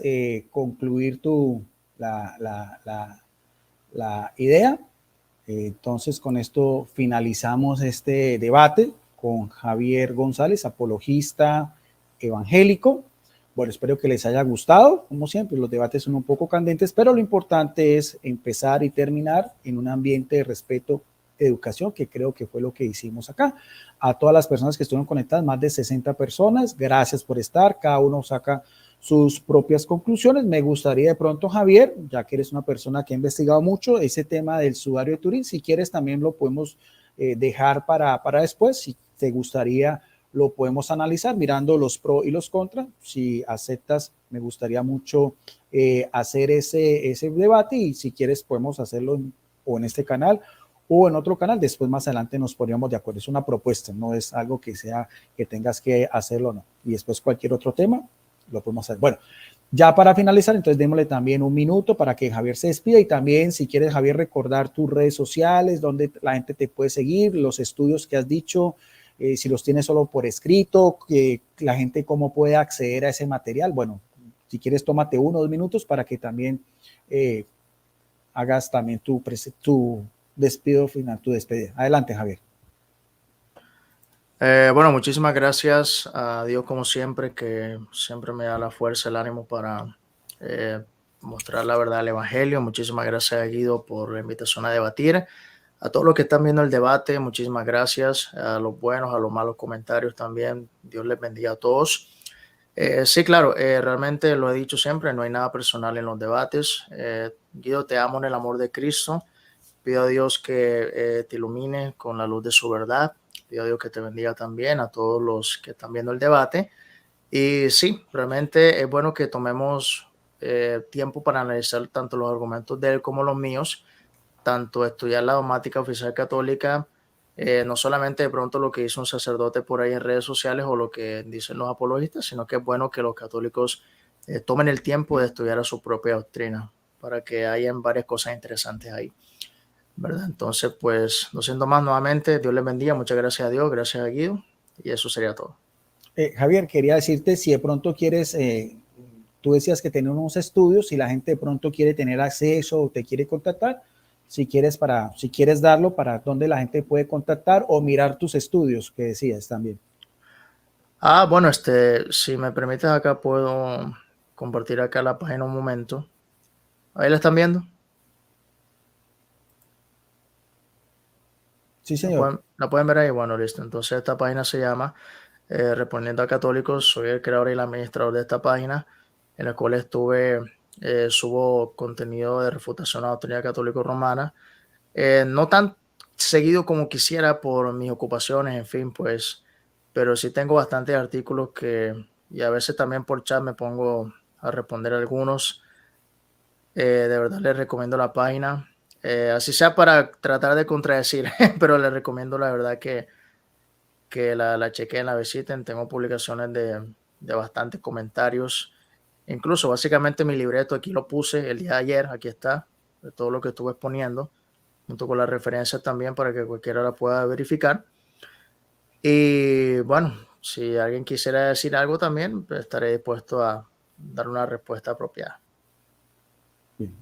concluir la idea. Entonces, con esto finalizamos este debate con Javier González, apologista evangélico. Bueno, espero que les haya gustado. Como siempre, los debates son un poco candentes, pero lo importante es empezar y terminar en un ambiente de respeto, educación, que creo que fue lo que hicimos acá. A todas las personas que estuvieron conectadas, más de 60 personas, gracias por estar. Cada uno saca sus propias conclusiones. Me gustaría de pronto, Javier, ya que eres una persona que ha investigado mucho ese tema del sudario de Turín, si quieres también lo podemos dejar para después. Si te gustaría, lo podemos analizar mirando los pros y los contras. Si aceptas, me gustaría mucho hacer ese debate y si quieres podemos hacerlo o en este canal o en otro canal, después más adelante nos poníamos de acuerdo. Es una propuesta, no es algo que sea que tengas que hacerlo o no. Y después cualquier otro tema lo podemos hacer. Bueno, ya para finalizar, entonces démosle también un minuto para que Javier se despida y también, si quieres, Javier, recordar tus redes sociales, donde la gente te puede seguir, los estudios que has dicho, si los tienes solo por escrito, la gente cómo puede acceder a ese material. Bueno, si quieres, tómate 1 o 2 minutos para que también hagas también tu despido final, tu despedida. Adelante, Javier. Bueno, muchísimas gracias a Dios como siempre, que siempre me da la fuerza, el ánimo para mostrar la verdad del Evangelio. Muchísimas gracias a Guido por la invitación a debatir. A todos los que están viendo el debate, muchísimas gracias. A los buenos, a los malos comentarios también. Dios les bendiga a todos. Sí, claro, realmente lo he dicho siempre, no hay nada personal en los debates. Guido, te amo en el amor de Cristo. Pido a Dios que te ilumine con la luz de su verdad. Pido a Dios que te bendiga también, a todos los que están viendo el debate. Y sí, realmente es bueno que tomemos tiempo para analizar tanto los argumentos de él como los míos, tanto estudiar la dogmática oficial católica, no solamente de pronto lo que hizo un sacerdote por ahí en redes sociales o lo que dicen los apologistas, sino que es bueno que los católicos tomen el tiempo de estudiar a su propia doctrina para que hayan varias cosas interesantes ahí, ¿verdad? Entonces, pues, no siendo más, nuevamente, Dios les bendiga, muchas gracias a Dios, gracias a Guido, y eso sería todo. Javier, quería decirte, si de pronto quieres, tú decías que tenés unos estudios, si la gente de pronto quiere tener acceso o te quiere contactar, si quieres darlo, para dónde la gente puede contactar o mirar tus estudios que decías también. Bueno, si me permites acá puedo compartir acá la página un momento. ¿Ahí la están viendo? Sí, señor. ¿La pueden ver ahí? Bueno, listo. Entonces esta página se llama Respondiendo a Católicos. Soy el creador y el administrador de esta página, en la cual subo contenido de refutación a la doctrina católico-romana. No tan seguido como quisiera por mis ocupaciones, en fin, pues, pero sí tengo bastantes artículos y a veces también por chat me pongo a responder algunos. De verdad les recomiendo la página. Así sea para tratar de contradecir, pero les recomiendo la verdad que la chequen, la visiten. Tengo publicaciones de bastantes comentarios. Incluso básicamente mi libreto aquí lo puse el día de ayer, aquí está, de todo lo que estuve exponiendo, junto con las referencias también para que cualquiera la pueda verificar. Y bueno, si alguien quisiera decir algo también, pues estaré dispuesto a dar una respuesta apropiada.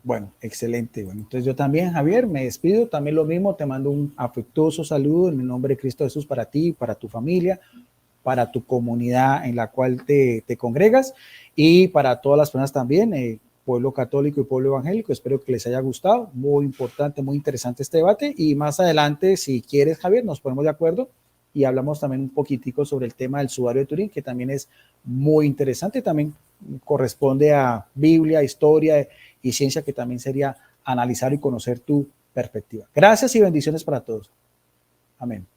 Bueno, excelente. Bueno, entonces yo también, Javier, me despido. También lo mismo, te mando un afectuoso saludo en el nombre de Cristo Jesús para ti, para tu familia, para tu comunidad en la cual te congregas y para todas las personas también, pueblo católico y pueblo evangélico. Espero que les haya gustado. Muy importante, muy interesante este debate. Y más adelante, si quieres, Javier, nos ponemos de acuerdo y hablamos también un poquitico sobre el tema del sudario de Turín, que también es muy interesante. También corresponde a Biblia, historia y ciencia, que también sería analizar y conocer tu perspectiva. Gracias y bendiciones para todos. Amén.